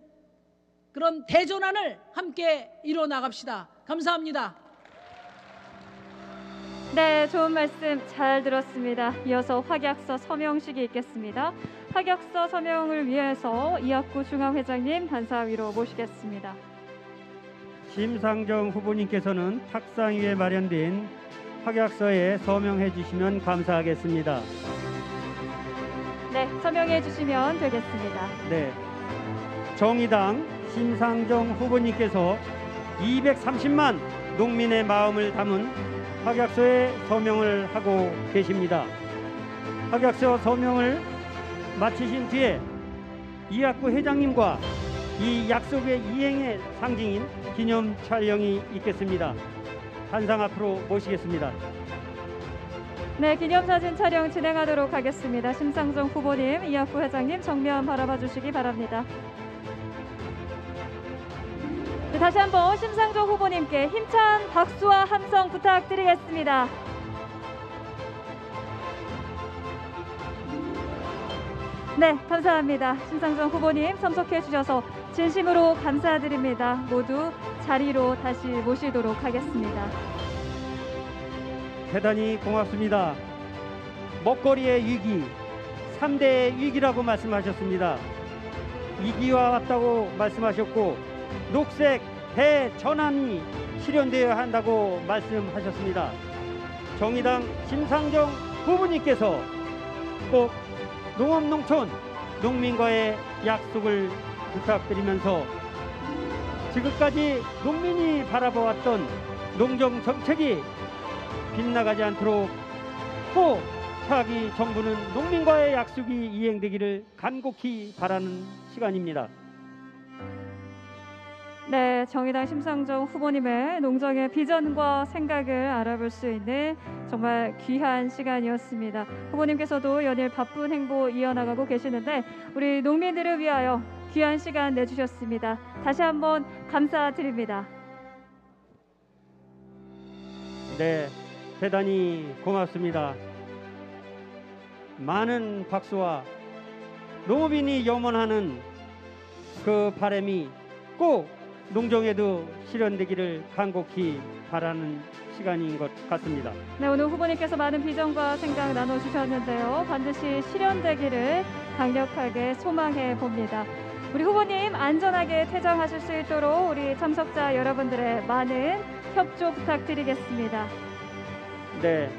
그런 대전환을 함께 이뤄 나갑시다. 감사합니다. 네, 좋은 말씀 잘 들었습니다. 이어서 확약서 서명식이 있겠습니다. 확약서 서명을 위해서 이학구 중앙회장님 단사 위로 모시겠습니다. 심상정 후보님께서는 탁상 위에 마련된 확약서에 서명해 주시면 감사하겠습니다. 네, 서명해 주시면 되겠습니다. 네, 정의당 심상정 후보님께서 230만 농민의 마음을 담은 확약서에 서명을 하고 계십니다. 확약서 서명을 마치신 뒤에 이학구 회장님과 이 약속의 이행의 상징인 기념 촬영이 있겠습니다. 단상 앞으로 모시겠습니다. 네, 기념사진 촬영 진행하도록 하겠습니다. 심상정 후보님, 이학구 회장님 정면 바라봐 주시기 바랍니다. 네, 다시 한번 심상정 후보님께 힘찬 박수와 함성 부탁드리겠습니다. 네, 감사합니다. 심상정 후보님 참석해 주셔서 진심으로 감사드립니다. 모두 자리로 다시 모시도록 하겠습니다. 대단히 고맙습니다. 먹거리의 위기, 3대의 위기라고 말씀하셨습니다. 위기와 왔다고 말씀하셨고 녹색 대전환이 실현되어야 한다고 말씀하셨습니다. 정의당 심상정 후보님께서 꼭 농업, 농촌, 농민과의 약속을 부탁드리면서 지금까지 농민이 바라보았던 농정 정책이 빗나가지 않도록 또 차기 정부는 농민과의 약속이 이행되기를 간곡히 바라는 시간입니다. 네, 정의당 심상정 후보님의 농정의 비전과 생각을 알아볼 수 있는 정말 귀한 시간이었습니다. 후보님께서도 연일 바쁜 행보 이어나가고 계시는데 우리 농민들을 위하여 귀한 시간 내주셨습니다. 다시 한번 감사드립니다. 네, 대단히 고맙습니다. 많은 박수와 농업인이 염원하는 그 바람이 꼭 농정에도 실현되기를 간곡히 바라는 시간인 것 같습니다. 네, 오늘 후보님께서 많은 비전과 생각 나눠주셨는데요. 반드시 실현되기를 강력하게 소망해 봅니다. 우리 후보님 안전하게 퇴장하실 수 있도록 우리 참석자 여러분들의 많은 협조 부탁드리겠습니다. 네,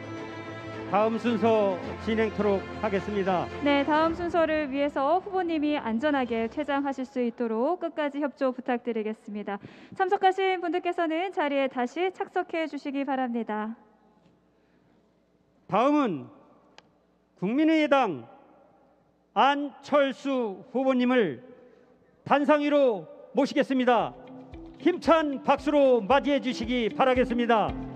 다음 순서 진행토록 하겠습니다. 네, 다음 순서를 위해서 후보님이 안전하게 퇴장하실 수 있도록 끝까지 협조 부탁드리겠습니다. 참석하신 분들께서는 자리에 다시 착석해 주시기 바랍니다. 다음은 국민의당 안철수 후보님을 단상 위로 모시겠습니다. 힘찬 박수로 맞이해 주시기 바라겠습니다.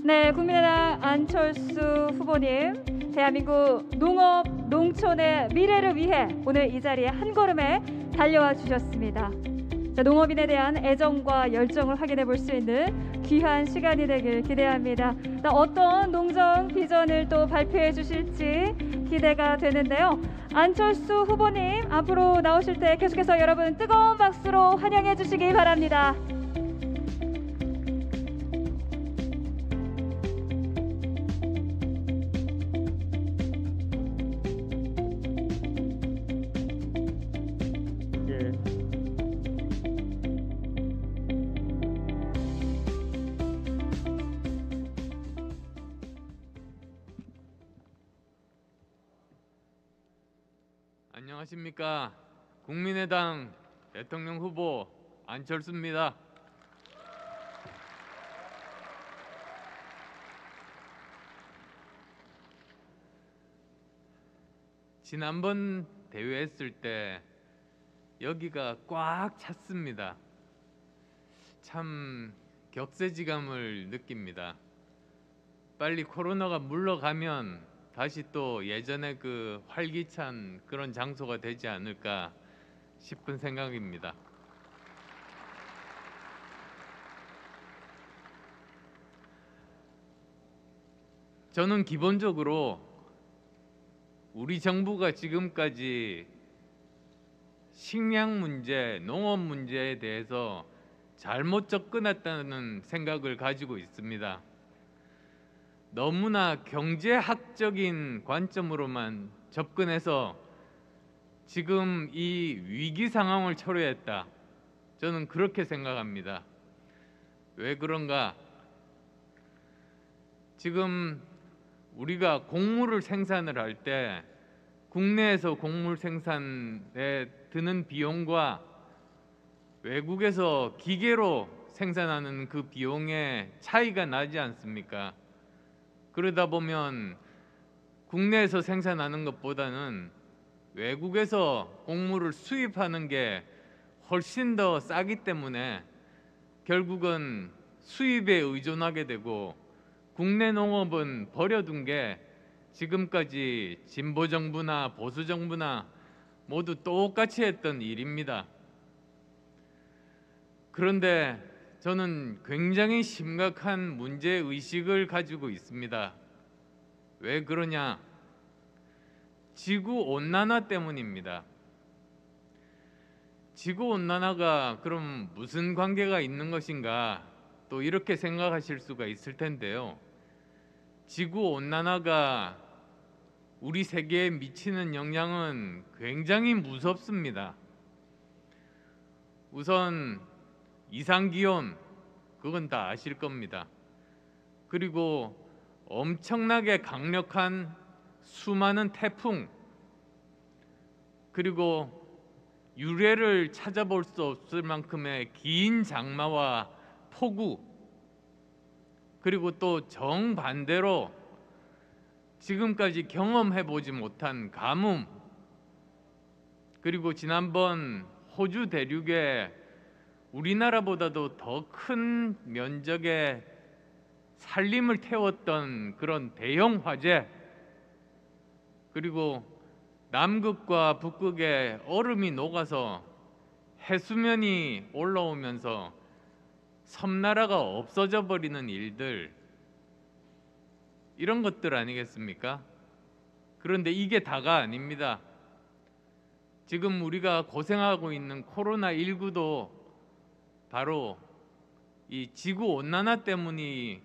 네, 국민의당 안철수 후보님, 대한민국 농업, 농촌의 미래를 위해 오늘 이 자리에 한 걸음에 달려와 주셨습니다. 자, 농업인에 대한 애정과 열정을 확인해 볼 수 있는 귀한 시간이 되길 기대합니다. 어떤 농정 비전을 또 발표해 주실지 기대가 되는데요. 안철수 후보님 앞으로 나오실 때 계속해서 여러분 뜨거운 박수로 환영해 주시기 바랍니다. 예. 안녕하십니까. 국민의당 대통령 후보 안철수입니다. 지난번 대회했을 때 여기가 꽉 찼습니다. 참 격세지감을 느낍니다. 빨리 코로나가 물러가면 다시 또 예전에 그 활기찬 그런 장소가 되지 않을까 싶은 생각입니다. 저는 기본적으로 우리 정부가 지금까지 식량 문제, 농업 문제에 대해서 잘못 접근했다는 생각을 가지고 있습니다. 너무나 경제학적인 관점으로만 접근해서 지금 이 위기 상황을 초래했다. 저는 그렇게 생각합니다. 왜 그런가? 지금 우리가 곡물을 생산을 할 때 국내에서 곡물 생산에 드는 비용과 외국에서 기계로 생산하는 그 비용의 차이가 나지 않습니까? 그러다 보면 국내에서 생산하는 것보다는 외국에서 곡물을 수입하는 게 훨씬 더 싸기 때문에 결국은 수입에 의존하게 되고 국내 농업은 버려둔 게 지금까지 진보 정부나 보수 정부나 모두 똑같이 했던 일입니다. 그런데 저는 굉장히 심각한 문제의식을 가지고 있습니다. 왜 그러냐? 지구온난화 때문입니다. 지구온난화가 그럼 무슨 관계가 있는 것인가? 또 이렇게 생각하실 수가 있을 텐데요. 지구온난화가 우리 세계에 미치는 영향은 굉장히 무섭습니다. 우선 이상기온, 그건 다 아실 겁니다. 그리고 엄청나게 강력한 수많은 태풍, 그리고 유례를 찾아볼 수 없을 만큼의 긴 장마와 폭우, 그리고 또 정반대로 지금까지 경험해보지 못한 가뭄, 그리고 지난번 호주 대륙에 우리나라보다도 더 큰 면적의 산림을 태웠던 그런 대형 화재, 그리고 남극과 북극에 얼음이 녹아서 해수면이 올라오면서 섬나라가 없어져 버리는 일들, 이런 것들 아니겠습니까? 그런데 이게 다가 아닙니다. 지금 우리가 고생하고 있는 코로나19도 바로 이 지구온난화 때문이라고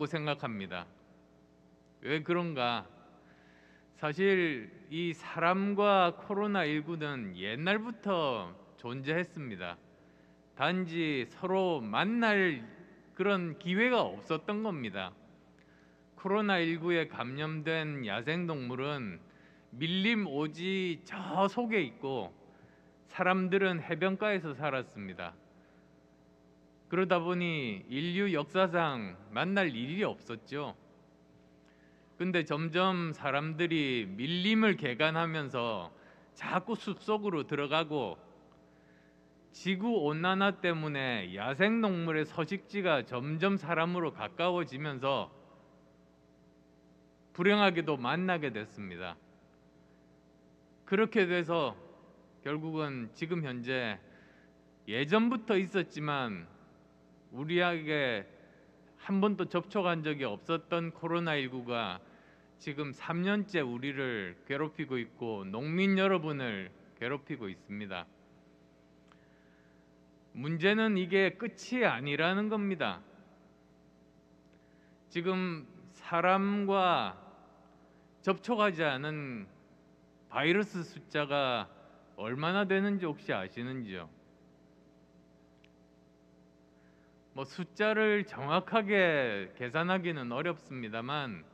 생각합니다. 왜 그런가? 사실 이 사람과 코로나19는 옛날부터 존재했습니다. 단지 서로 만날 그런 기회가 없었던 겁니다. 코로나19에 감염된 야생동물은 밀림 오지 저 속에 있고 사람들은 해변가에서 살았습니다. 그러다 보니 인류 역사상 만날 일이 없었죠. 근데 점점 사람들이 밀림을 개간하면서 자꾸 숲속으로 들어가고 지구온난화 때문에 야생동물의 서식지가 점점 사람으로 가까워지면서 불행하게도 만나게 됐습니다. 그렇게 돼서 결국은 지금 현재 예전부터 있었지만 우리에게 한 번도 접촉한 적이 없었던 코로나19가 지금 3년째 우리를 괴롭히고 있고 농민 여러분을 괴롭히고 있습니다. 문제는 이게 끝이 아니라는 겁니다. 지금 사람과 접촉하지 않은 바이러스 숫자가 얼마나 되는지 혹시 아시는지요? 뭐 숫자를 정확하게 계산하기는 어렵습니다만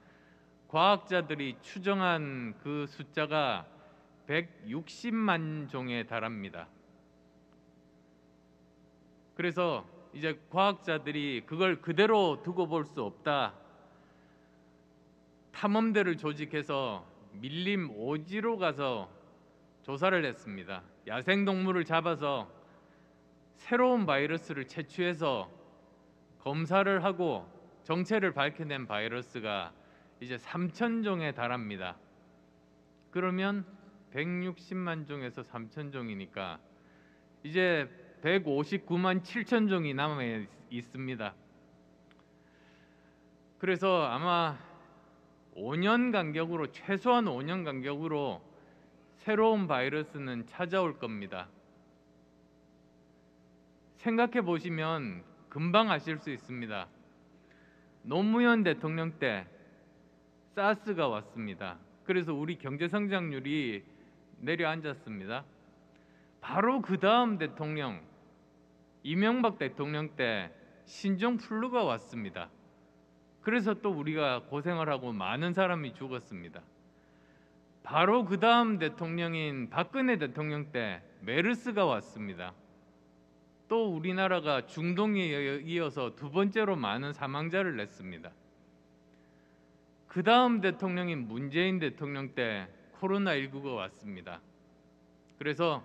과학자들이 추정한 그 숫자가 160만 종에 달합니다. 그래서 이제 과학자들이 그걸 그대로 두고 볼 수 없다. 탐험대를 조직해서 밀림 오지로 가서 조사를 했습니다. 야생동물을 잡아서 새로운 바이러스를 채취해서 검사를 하고 정체를 밝혀낸 바이러스가 이제 3,000종에 달합니다. 그러면 160만 종에서 3,000종이니까 이제 159만 7천 종이 남아 있습니다. 그래서 아마 5년 간격으로 최소한 5년 간격으로 새로운 바이러스는 찾아올 겁니다. 생각해 보시면 금방 아실 수 있습니다. 노무현 대통령 때 사스가 왔습니다. 그래서 우리 경제 성장률이 내려앉았습니다. 바로 그 다음 대통령 이명박 대통령 때 신종플루가 왔습니다. 그래서 또 우리가 고생을 하고 많은 사람이 죽었습니다. 바로 그 다음 대통령인 박근혜 대통령 때 메르스가 왔습니다. 또 우리나라가 중동에 이어서 두 번째로 많은 사망자를 냈습니다. 그 다음 대통령인 문재인 대통령 때 코로나19가 왔습니다. 그래서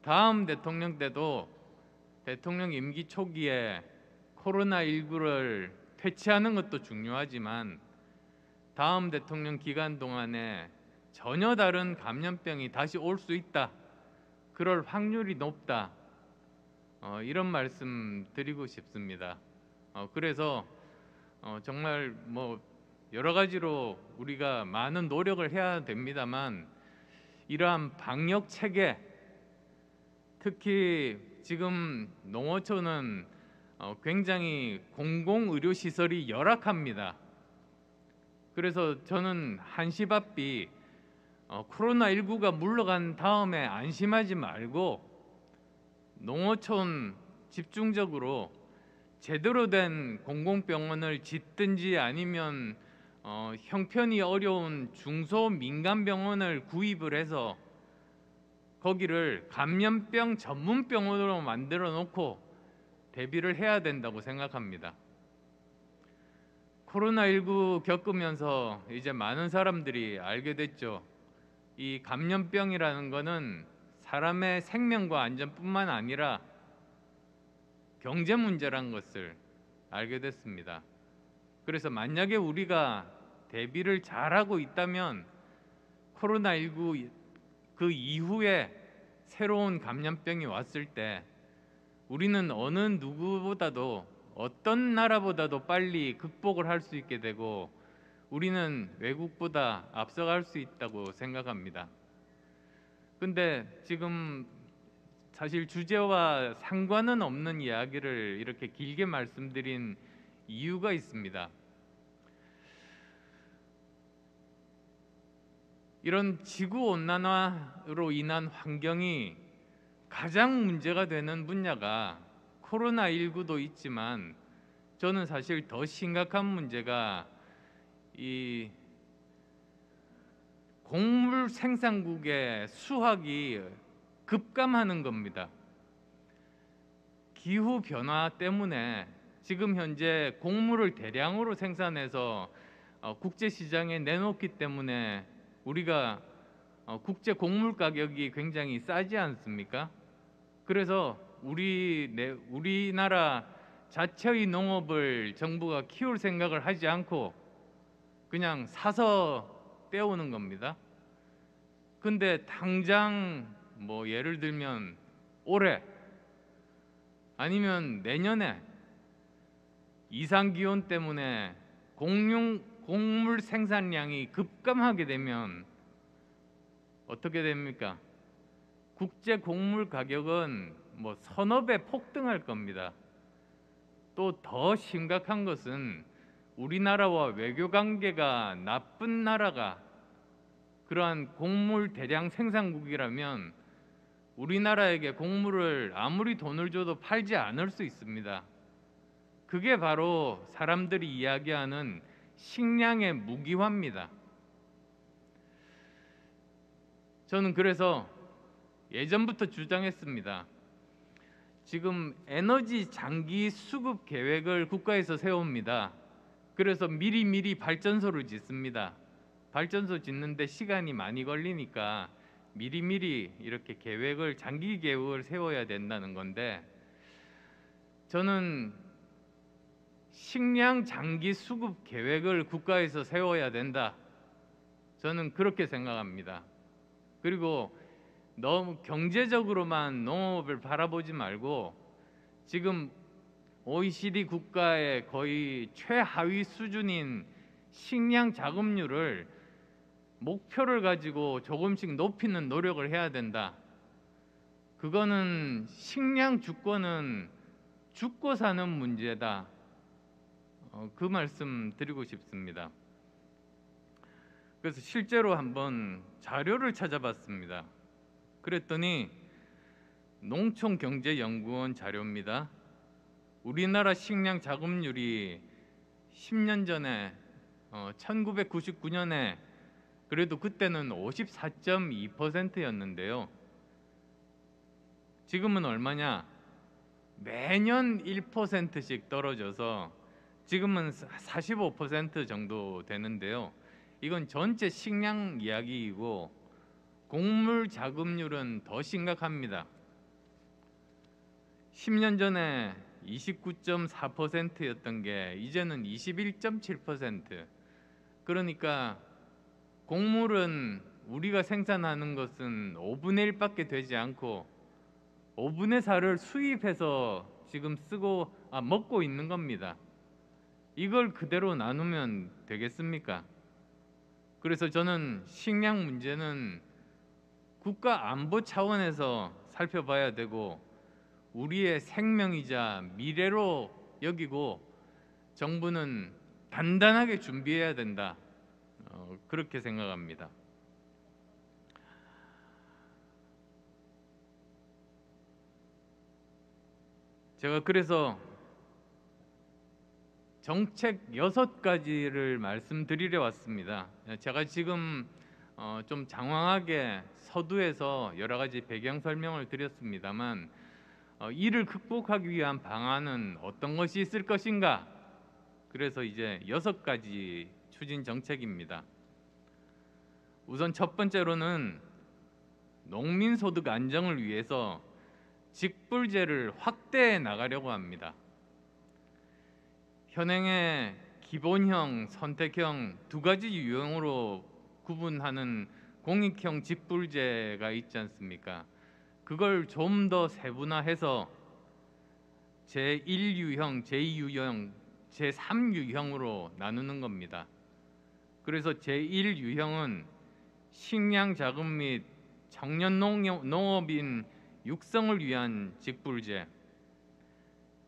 다음 대통령 때도 대통령 임기 초기에 코로나19를 퇴치하는 것도 중요하지만 다음 대통령 기간 동안에 전혀 다른 감염병이 다시 올 수 있다. 그럴 확률이 높다. 이런 말씀 드리고 싶습니다. 그래서 정말 뭐 여러 가지로 우리가 많은 노력을 해야 됩니다만 이러한 방역 체계, 특히 지금 농어촌은 굉장히 공공의료시설이 열악합니다. 그래서 저는 한시바삐 코로나19가 물러간 다음에 안심하지 말고 농어촌 집중적으로 제대로 된 공공병원을 짓든지 아니면 형편이 어려운 중소민간병원을 구입을 해서 거기를 감염병 전문병원으로 만들어 놓고 대비를 해야 된다고 생각합니다. 코로나19 겪으면서 이제 많은 사람들이 알게 됐죠. 이 감염병이라는 것은 사람의 생명과 안전뿐만 아니라 경제 문제란 것을 알게 됐습니다. 그래서 만약에 우리가 대비를 잘하고 있다면 코로나19 그 이후에 새로운 감염병이 왔을 때 우리는 어느 누구보다도 어떤 나라보다도 빨리 극복을 할 수 있게 되고 우리는 외국보다 앞서갈 수 있다고 생각합니다. 근데 지금 사실 주제와 상관은 없는 이야기를 이렇게 길게 말씀드린 이유가 있습니다. 이런 지구온난화로 인한 환경이 가장 문제가 되는 분야가 코로나19도 있지만 저는 사실 더 심각한 문제가 이 곡물 생산국의 수확이 급감하는 겁니다. 기후 변화 때문에 지금 현재 곡물을 대량으로 생산해서 국제 시장에 내놓기 때문에 우리가 국제 곡물 가격이 굉장히 싸지 않습니까? 그래서 우리나라 자체의 농업을 정부가 키울 생각을 하지 않고 그냥 사서 떼오는 겁니다. 근데 당장 뭐 예를 들면 올해 아니면 내년에 이상 기온 때문에 곡물 생산량이 급감하게 되면 어떻게 됩니까? 국제 곡물 가격은 뭐 서너 배 폭등할 겁니다. 또 더 심각한 것은 우리나라와 외교 관계가 나쁜 나라가 그러한 곡물 대량 생산국이라면 우리나라에게 곡물을 아무리 돈을 줘도 팔지 않을 수 있습니다. 그게 바로 사람들이 이야기하는 식량의 무기화입니다. 저는 그래서 예전부터 주장했습니다. 지금 에너지 장기 수급 계획을 국가에서 세웁니다. 그래서 미리 발전소를 짓습니다. 발전소 짓는데 시간이 많이 걸리니까 미리 이렇게 장기 계획을 세워야 된다는 건데, 저는 식량 장기 수급 계획을 국가에서 세워야 된다. 저는 그렇게 생각합니다. 그리고 너무 경제적으로만 농업을 바라보지 말고 지금 OECD 국가의 거의 최하위 수준인 식량 자급률을 목표를 가지고 조금씩 높이는 노력을 해야 된다. 그거는 식량 주권은 죽고 사는 문제다. 그 말씀 드리고 싶습니다. 그래서 실제로 한번 자료를 찾아봤습니다. 그랬더니 농촌경제연구원 자료입니다. 우리나라 식량 자급률이 10년 전에 1999년에 그래도 그때는 54.2%였는데요. 지금은 얼마냐? 매년 1%씩 떨어져서 지금은 45% 정도 되는데요. 이건 전체 식량 이야기이고 곡물 자급률은 더 심각합니다. 10년 전에 29.4%였던 게 이제는 21.7%. 그러니까 곡물은 우리가 생산하는 것은 5분의 1밖에 되지 않고 5분의 4를 수입해서 지금 먹고 있는 겁니다. 이걸 그대로 나누면 되겠습니까? 그래서 저는 식량 문제는 국가 안보 차원에서 살펴봐야 되고 우리의 생명이자 미래로 여기고 정부는 단단하게 준비해야 된다. 그렇게 생각합니다. 제가 그래서 정책 6가지를 말씀드리려 왔습니다. 제가 지금 좀 장황하게 서두에서 여러 가지 배경 설명을 드렸습니다만 이를 극복하기 위한 방안은 어떤 것이 있을 것인가? 그래서 이제 6가지 추진 정책입니다. 우선 첫 번째로는 농민 소득 안정을 위해서 직불제를 확대해 나가려고 합니다. 현행의 기본형, 선택형 두 가지 유형으로 구분하는 공익형 직불제가 있지 않습니까? 그걸 좀 더 세분화해서 제1유형, 제2유형, 제3유형으로 나누는 겁니다. 그래서 제1유형은 식량 자급 및 청년 농업인 육성을 위한 직불제,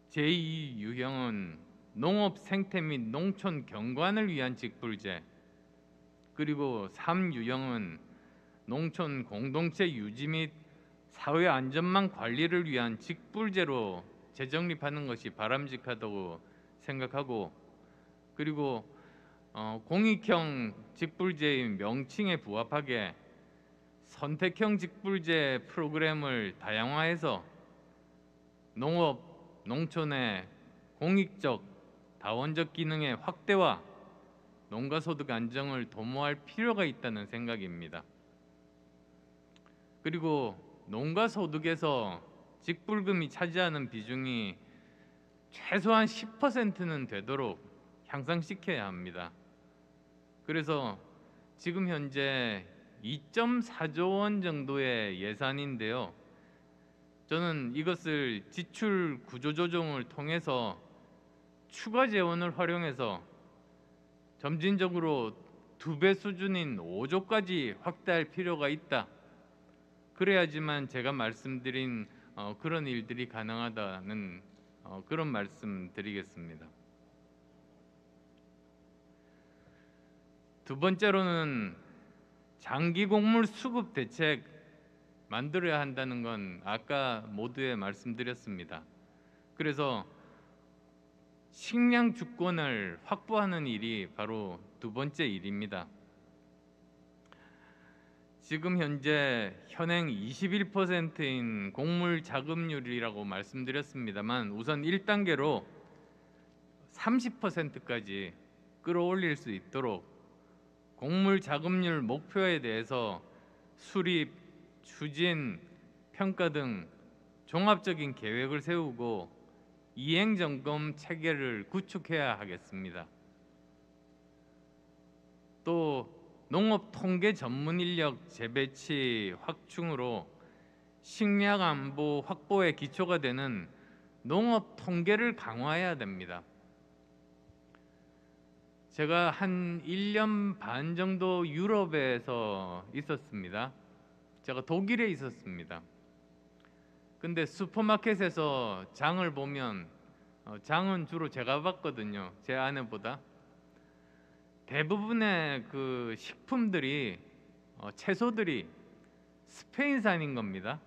제2유형은 농업 생태 및 농촌 경관을 위한 직불제, 그리고 3유형은 농촌 공동체 유지 및 사회 안전망 관리를 위한 직불제로 재정립하는 것이 바람직하다고 생각하고, 그리고 공익형 직불제의 명칭에 부합하게 선택형 직불제 프로그램을 다양화해서 농업, 농촌의 공익적, 다원적 기능의 확대와 농가소득 안정을 도모할 필요가 있다는 생각입니다. 그리고 농가소득에서 직불금이 차지하는 비중이 최소한 10%는 되도록 향상시켜야 합니다. 그래서 지금 현재 2.4조 원 정도의 예산인데요. 저는 이것을 지출 구조 조정을 통해서 추가 재원을 활용해서 점진적으로 2배 수준인 5조까지 확대할 필요가 있다. 그래야지만 제가 말씀드린 그런 일들이 가능하다는 그런 말씀 드리겠습니다. 두 번째로는 장기 곡물 수급 대책 만들어야 한다는 건 아까 모두에 말씀드렸습니다. 그래서 식량 주권을 확보하는 일이 바로 두 번째 일입니다. 지금 현재 현행 21%인 곡물 자급률이라고 말씀드렸습니다만 우선 1단계로 30%까지 끌어올릴 수 있도록 곡물 자급률 목표에 대해서 수립, 추진, 평가 등 종합적인 계획을 세우고 이행 점검 체계를 구축해야 하겠습니다. 또 농업 통계 전문 인력 재배치 확충으로 식량 안보 확보의 기초가 되는 농업 통계를 강화해야 됩니다. 제가 한 1년 반 정도 유럽에서 있었습니다. 제가 독일에 있었습니다. 근데 슈퍼마켓에서 장을 보면 장은 주로 제가 봤거든요. 제 아내보다. 대부분의 그 식품들이 채소들이 스페인산인 겁니다.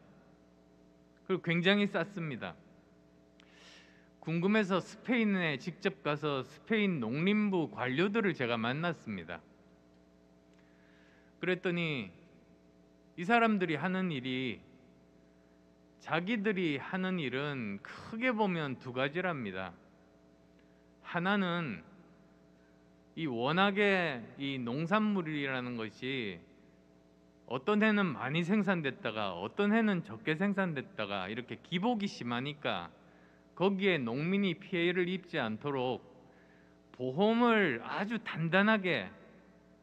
그리고 굉장히 쌌습니다. 궁금해서 스페인에 직접 가서 스페인 농림부 관료들을 제가 만났습니다. 그랬더니 이 사람들이 하는 일이 자기들이 하는 일은 크게 보면 두 가지랍니다. 하나는 이 워낙에 이 농산물이라는 것이 어떤 해는 많이 생산됐다가 어떤 해는 적게 생산됐다가 이렇게 기복이 심하니까 거기에 농민이 피해를 입지 않도록 보험을 아주 단단하게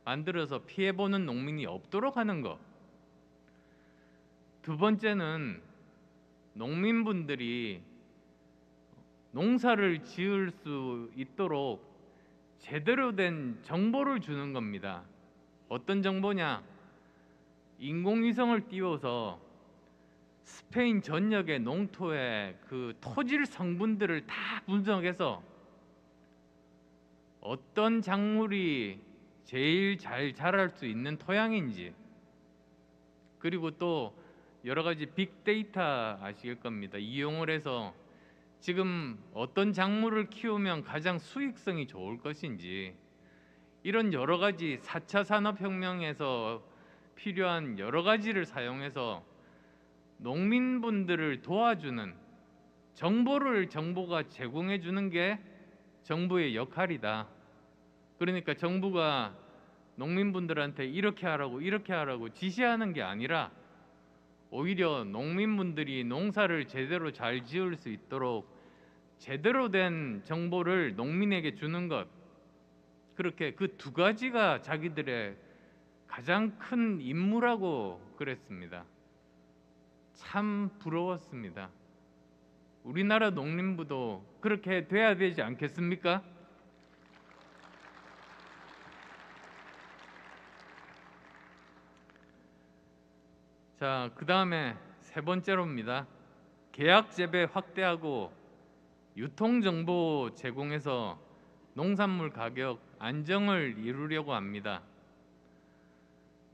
만들어서 피해보는 농민이 없도록 하는 것. 두 번째는 농민분들이 농사를 지을 수 있도록 제대로 된 정보를 주는 겁니다. 어떤 정보냐? 인공위성을 띄워서 스페인 전역의 농토의 그 토질 성분들을 다 분석해서 어떤 작물이 제일 잘 자랄 수 있는 토양인지, 그리고 또 여러 가지 빅데이터 아실 겁니다. 이용을 해서 지금 어떤 작물을 키우면 가장 수익성이 좋을 것인지, 이런 여러 가지 4차 산업혁명에서 필요한 여러 가지를 사용해서 농민분들을 도와주는 정보가 제공해 주는 게 정부의 역할이다. 그러니까 정부가 농민분들한테 이렇게 하라고 지시하는 게 아니라 오히려 농민분들이 농사를 제대로 잘 지을 수 있도록 제대로 된 정보를 농민에게 주는 것, 그렇게 그 두 가지가 자기들의 가장 큰 임무라고 그랬습니다. 참 부러웠습니다. 우리나라 농림부도 그렇게 돼야 되지 않겠습니까? 자, 그 다음에 세 번째로입니다. 계약 재배 확대하고 유통 정보 제공해서 농산물 가격 안정을 이루려고 합니다.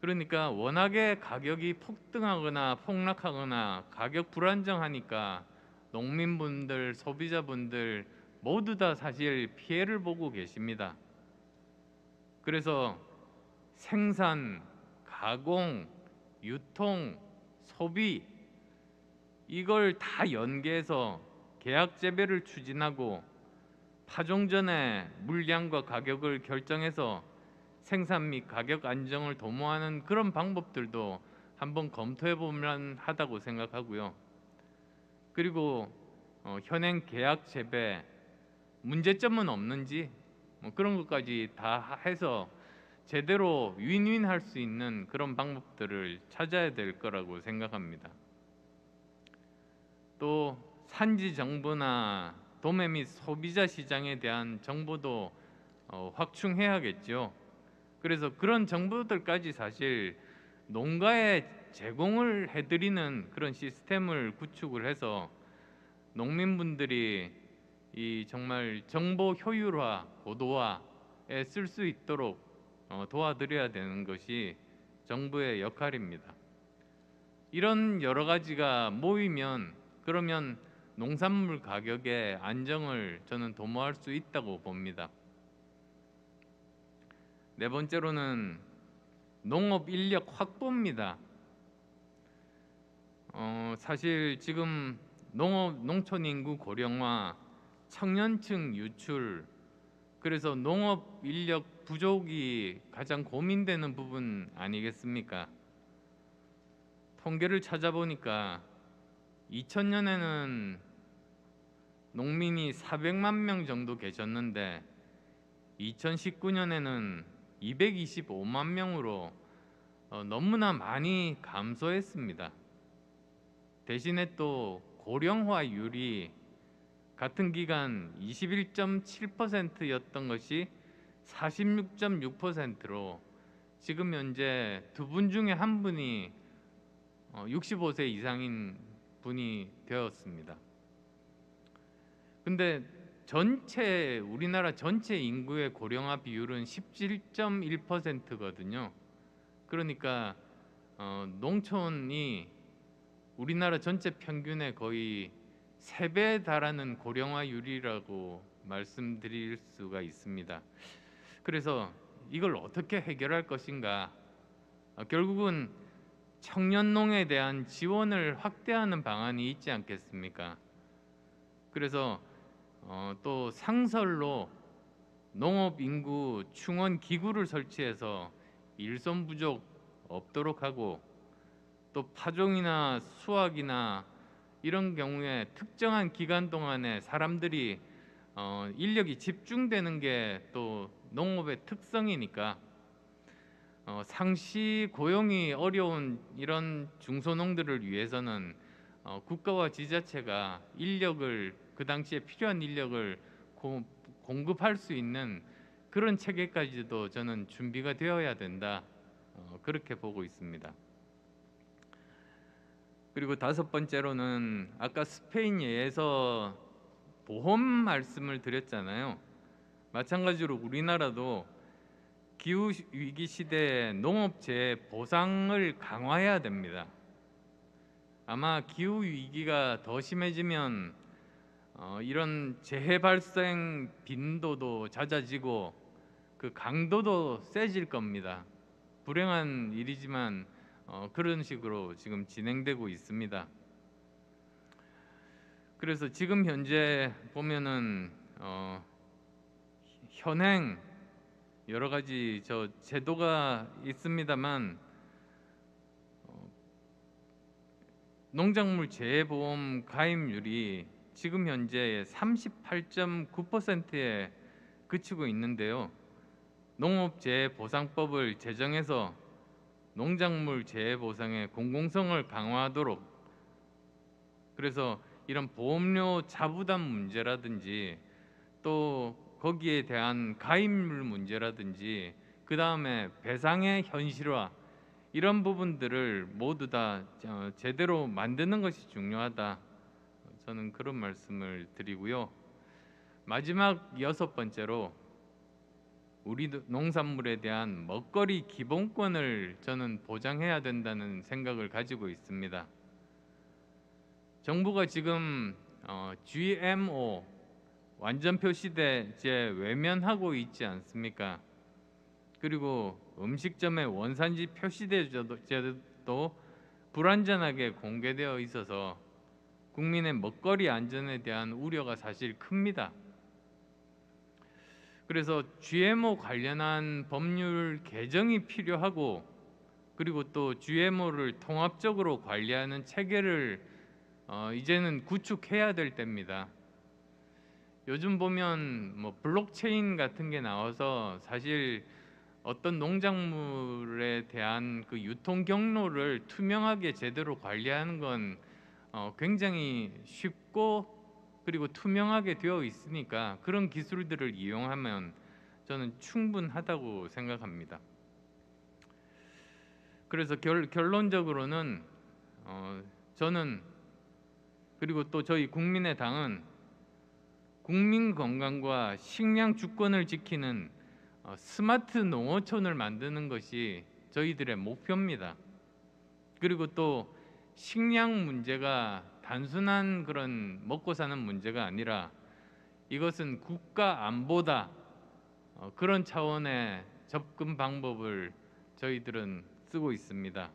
그러니까 워낙에 가격이 폭등하거나 폭락하거나 가격 불안정하니까 농민분들, 소비자분들 모두 다 사실 피해를 보고 계십니다. 그래서 생산, 가공, 유통, 소비 이걸 다 연계해서 계약 재배를 추진하고 파종 전에 물량과 가격을 결정해서 생산 및 가격 안정을 도모하는 그런 방법들도 한번 검토해 보면 하다고 생각하고요. 그리고 현행 계약 재배 문제점은 없는지 그런 것까지 다 해서 제대로 윈윈할 수 있는 그런 방법들을 찾아야 될 거라고 생각합니다. 또 산지 정보나 도매 및 소비자 시장에 대한 정보도 확충해야겠죠. 그래서 그런 정보들까지 사실 농가에 제공을 해드리는 그런 시스템을 구축을 해서 농민분들이 이 정말 정보 효율화, 고도화에 쓸 수 있도록 도와드려야 되는 것이 정부의 역할입니다. 이런 여러 가지가 모이면 그러면 농산물 가격의 안정을 저는 도모할 수 있다고 봅니다. 네 번째로는 농업 인력 확보입니다. 사실 지금 농촌 인구 고령화, 청년층 유출, 그래서 농업 인력 부족이 가장 고민되는 부분 아니겠습니까? 통계를 찾아보니까 2000년에는 농민이 400만 명 정도 계셨는데 2019년에는 225만 명으로 너무나 많이 감소했습니다. 대신에 또 고령화율이 같은 기간 21.7%였던 것이 46.6%로 지금 현재 두 분 중에 한 분이 65세 이상인 분이 되었습니다. 근데 우리나라 전체 인구의 고령화 비율은 17.1%거든요. 그러니까 농촌이 우리나라 전체 평균의 거의 3배에 달하는 고령화율이라고 말씀드릴 수가 있습니다. 그래서 이걸 어떻게 해결할 것인가? 결국은 청년농에 대한 지원을 확대하는 방안이 있지 않겠습니까? 그래서 또 상설로 농업 인구 충원 기구를 설치해서 일손 부족 없도록 하고, 또 파종이나 수확이나 이런 경우에 특정한 기간 동안에 사람들이 인력이 집중되는 게 또 농업의 특성이니까 상시 고용이 어려운 이런 중소농들을 위해서는 국가와 지자체가 인력을, 그 당시에 필요한 인력을 공급할 수 있는 그런 체계까지도 저는 준비가 되어야 된다, 그렇게 보고 있습니다. 그리고 다섯 번째로는 아까 스페인 예에서 보험 말씀을 드렸잖아요. 마찬가지로 우리나라도 기후 위기 시대에 농업재해 보상을 강화해야 됩니다. 아마 기후 위기가 더 심해지면 이런 재해 발생 빈도도 잦아지고 그 강도도 세질 겁니다. 불행한 일이지만 그런 식으로 지금 진행되고 있습니다. 그래서 지금 현재 보면은 현행 여러 가지 제도가 있습니다만 농작물 재해보험 가입률이 지금 현재 38.9%에 그치고 있는데요. 농업재해보상법을 제정해서 농작물 재해보상의 공공성을 강화하도록, 그래서 이런 보험료 자부담 문제라든지 또 거기에 대한 가입률 문제라든지 그 다음에 배상의 현실화, 이런 부분들을 모두 다 제대로 만드는 것이 중요하다, 저는 그런 말씀을 드리고요. 마지막 여섯 번째로 우리 농산물에 대한 먹거리 기본권을 저는 보장해야 된다는 생각을 가지고 있습니다. 정부가 지금 GMO 완전 표시제에 외면하고 있지 않습니까? 그리고 음식점의 원산지 표시제도 불완전하게 공개되어 있어서 국민의 먹거리 안전에 대한 우려가 사실 큽니다. 그래서 GMO 관련한 법률 개정이 필요하고, 그리고 또 GMO를 통합적으로 관리하는 체계를 이제는 구축해야 될 때입니다. 요즘 보면 뭐 블록체인 같은 게 나와서 사실 어떤 농작물에 대한 그 유통 경로를 투명하게 제대로 관리하는 건 굉장히 쉽고 그리고 투명하게 되어 있으니까 그런 기술들을 이용하면 저는 충분하다고 생각합니다. 그래서 결론적으로는 저는 그리고 또 저희 국민의당은 국민 건강과 식량 주권을 지키는 스마트 농어촌을 만드는 것이 저희들의 목표입니다. 그리고 또 식량 문제가 단순한 그런 먹고 사는 문제가 아니라 이것은 국가 안보다 그런 차원의 접근 방법을 저희들은 쓰고 있습니다.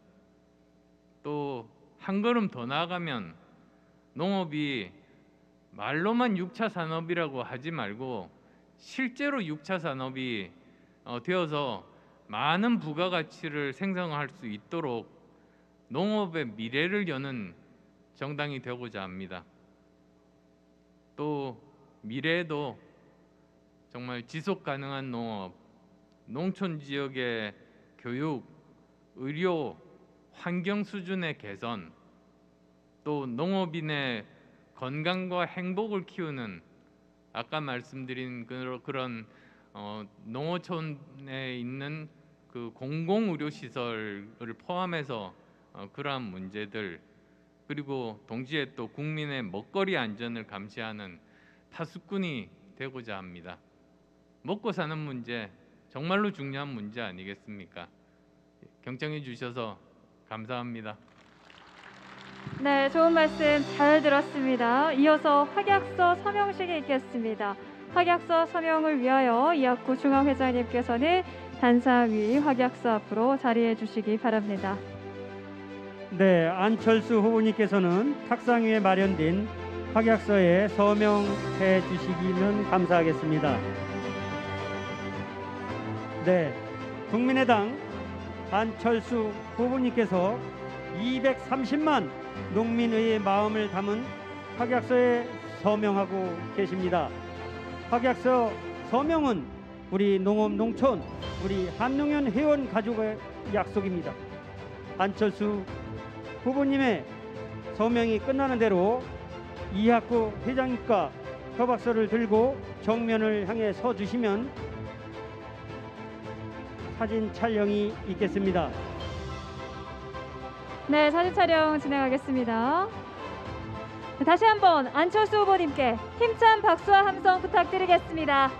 또 한 걸음 더 나아가면 농업이 말로만 6차 산업이라고 하지 말고 실제로 6차 산업이 되어서 많은 부가가치를 생성할 수 있도록 농업의 미래를 여는 정당이 되고자 합니다. 또 미래에도 정말 지속 가능한 농업, 농촌 지역의 교육, 의료, 환경 수준의 개선, 또 농업인의 건강과 행복을 키우는 아까 말씀드린 그런 농어촌에 있는 그 공공의료시설을 포함해서 그러한 문제들, 그리고 동시에 또 국민의 먹거리 안전을 감시하는 파수꾼이 되고자 합니다. 먹고 사는 문제 정말로 중요한 문제 아니겠습니까? 경청해 주셔서 감사합니다. 네, 좋은 말씀 잘 들었습니다. 이어서 확약서 서명식이 있겠습니다. 확약서 서명을 위하여 이학구 중앙회장님께서는 단상위 확약서 앞으로 자리해 주시기 바랍니다. 네, 안철수 후보님께서는 탁상 위에 마련된 확약서에 서명해 주시기면 감사하겠습니다. 네, 국민의당 안철수 후보님께서 230만 농민의 마음을 담은 확약서에 서명하고 계십니다. 확약서 서명은 우리 농업 농촌, 우리 한농연 회원 가족의 약속입니다. 안철수 후보님의 서명이 끝나는 대로 이학구 회장님과 협약서를 들고 정면을 향해 서 주시면 사진 촬영이 있겠습니다. 네, 사진 촬영 진행하겠습니다. 다시 한번 안철수 후보님께 힘찬 박수와 함성 부탁드리겠습니다.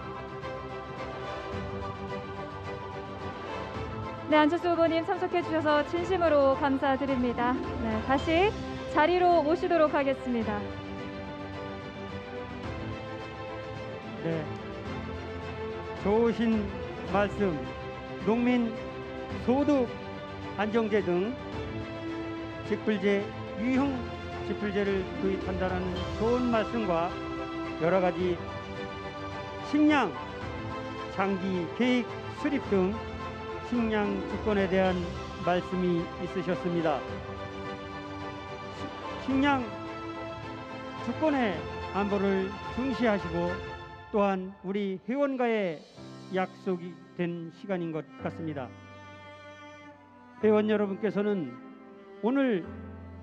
네, 안철수 후보님 참석해 주셔서 진심으로 감사드립니다. 네, 다시 자리로 모시도록 하겠습니다. 네, 좋으신 말씀, 농민 소득 안정제 등 직불제, 유형 직불제를 도입한다는 좋은 말씀과 여러 가지 식량 장기 계획 수립 등 식량 주권에 대한 말씀이 있으셨습니다. 식량 주권의 안보를 중시하시고 또한 우리 회원과의 약속이 된 시간인 것 같습니다. 회원 여러분께서는 오늘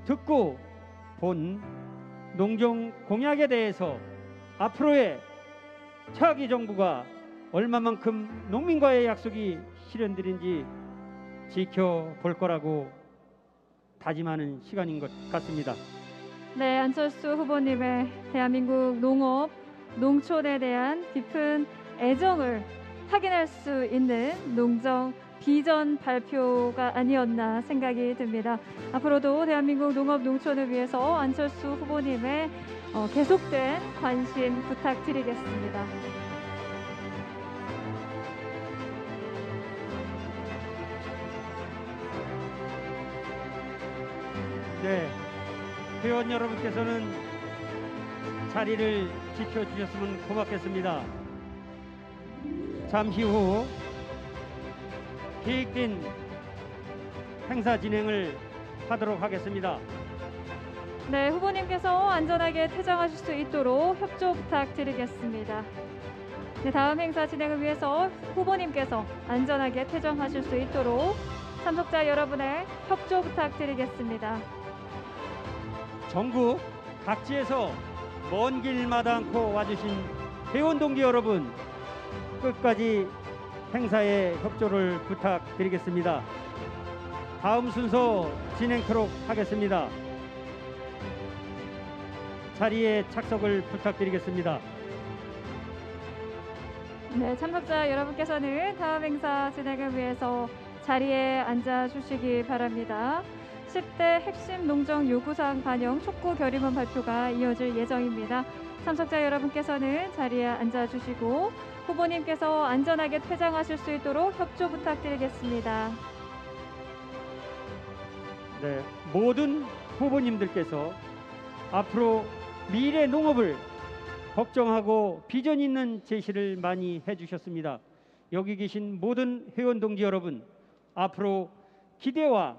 듣고 본 농정 공약에 대해서 앞으로의 차기 정부가 얼마만큼 농민과의 약속이 실현되는지 지켜볼 거라고 다짐하는 시간인 것 같습니다. 네, 안철수 후보님의 대한민국 농업, 농촌에 대한 깊은 애정을 확인할 수 있는 농정 비전 발표가 아니었나 생각이 듭니다. 앞으로도 대한민국 농업 농촌을 위해서 안철수 후보님의 계속된 관심 부탁드리겠습니다. 네, 회원 여러분께서는 자리를 지켜주셨으면 고맙겠습니다. 잠시 후 계획된 행사 진행을 하도록 하겠습니다. 네, 후보님께서 안전하게 퇴장하실 수 있도록 협조 부탁드리겠습니다. 네, 다음 행사 진행을 위해서 후보님께서 안전하게 퇴장하실 수 있도록 참석자 여러분의 협조 부탁드리겠습니다. 전국 각지에서 먼 길마다 않고 와주신 회원 동지 여러분, 끝까지 행사에 협조를 부탁드리겠습니다. 다음 순서 진행토록 하겠습니다. 자리에 착석을 부탁드리겠습니다. 네, 참석자 여러분께서는 다음 행사 진행을 위해서 자리에 앉아 주시기 바랍니다. 10대 핵심 농정 요구사항 반영 촉구 결의문 발표가 이어질 예정입니다. 참석자 여러분께서는 자리에 앉아 주시고 후보님께서 안전하게 퇴장하실 수 있도록 협조 부탁드리겠습니다. 네, 모든 후보님들께서 앞으로 미래 농업을 걱정하고 비전 있는 제시를 많이 해주셨습니다. 여기 계신 모든 회원 동지 여러분, 앞으로 기대와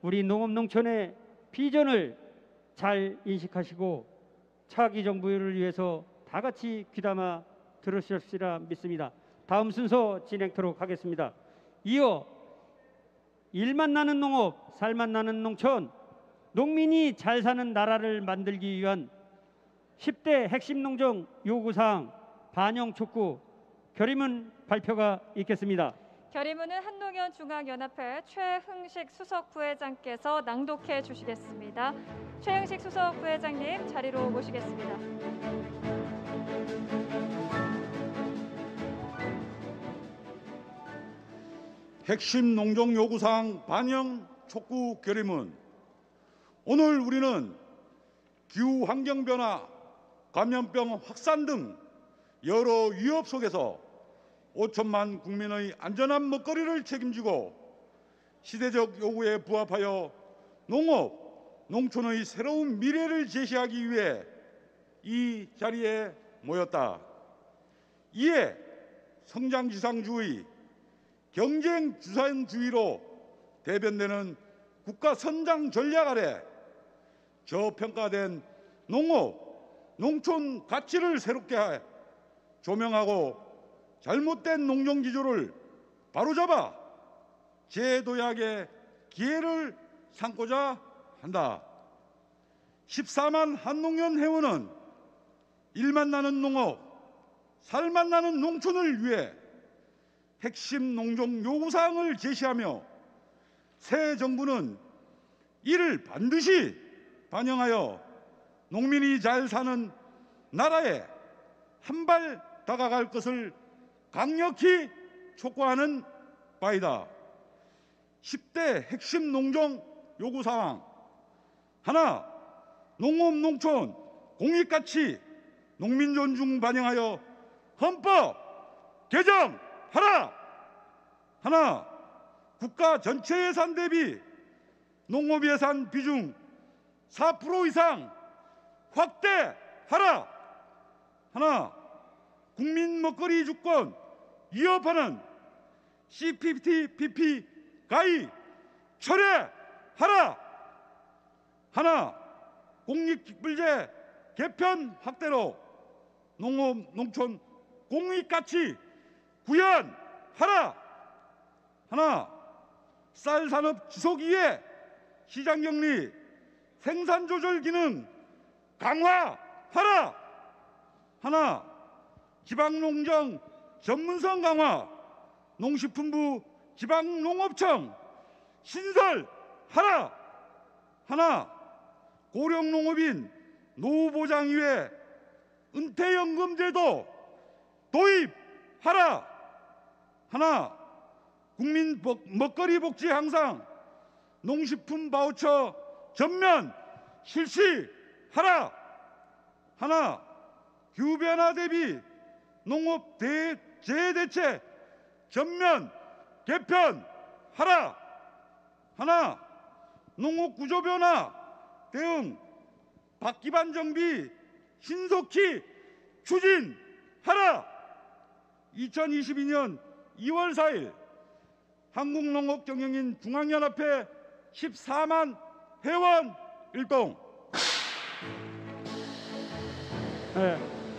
우리 농업농촌의 비전을 잘 인식하시고 차기 정부를 위해서 다 같이 귀담아 들으셨으리라 믿습니다. 다음 순서 진행토록 하겠습니다. 이어 일만 나는 농업, 살만 나는 농촌, 농민이 잘 사는 나라를 만들기 위한 10대 핵심 농정 요구사항 반영 촉구 결의문 발표가 있겠습니다. 결의문은 한농연 중앙연합회 최흥식 수석 부회장께서 낭독해 주시겠습니다. 최흥식 수석 부회장님 자리로 모시겠습니다. 핵심 농정 요구사항 반영 촉구 결의문. 오늘 우리는 기후 환경 변화, 감염병 확산 등 여러 위협 속에서 5천만 국민의 안전한 먹거리를 책임지고 시대적 요구에 부합하여 농업, 농촌의 새로운 미래를 제시하기 위해 이 자리에 모였다. 이에 성장지상주의, 경쟁주상주의로 대변되는 국가 선장 전략 아래 저평가된 농업, 농촌 가치를 새롭게 조명하고 잘못된 농정기조를 바로잡아 재도약의 기회를 삼고자 한다. 14만 한농연 회원은 일만 나는 농업, 살만 나는 농촌을 위해 핵심 농정 요구사항을 제시하며 새 정부는 이를 반드시 반영하여 농민이 잘 사는 나라에 한 발 다가갈 것을 강력히 촉구하는 바이다. 10대 핵심 농정 요구사항 하나, 농업 농촌 공익가치 농민 존중 반영하여 헌법 개정하라. 하나, 국가 전체 예산 대비 농업 예산 비중 4% 이상 확대하라. 하나, 국민 먹거리 주권 위협하는 CPTPP 가입 철회하라. 하나, 공익기불제 개편 확대로 농업 농촌 공익가치 구현하라. 하나, 쌀 산업 지속 이해 시장 격리 생산 조절 기능 강화하라. 하나, 지방농정 전문성 강화 농식품부 지방농업청 신설하라. 하나, 고령농업인 노후보장위에 은퇴연금제도 도입하라. 하나, 국민 먹거리 복지 향상 농식품 바우처 전면 실시하라. 하나, 기후변화 대비 농업 재해대책 전면 개편하라. 하나, 농업 구조변화 대응 박기반 정비 신속히 추진하라. 2022년 2월 4일 한국농업경영인 중앙연합회 14만 회원 일동.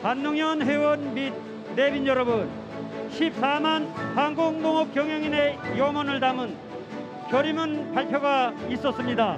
한농연 회원 및 내빈 여러분, 14만 한국농업경영인의 염원을 담은 결의문 발표가 있었습니다.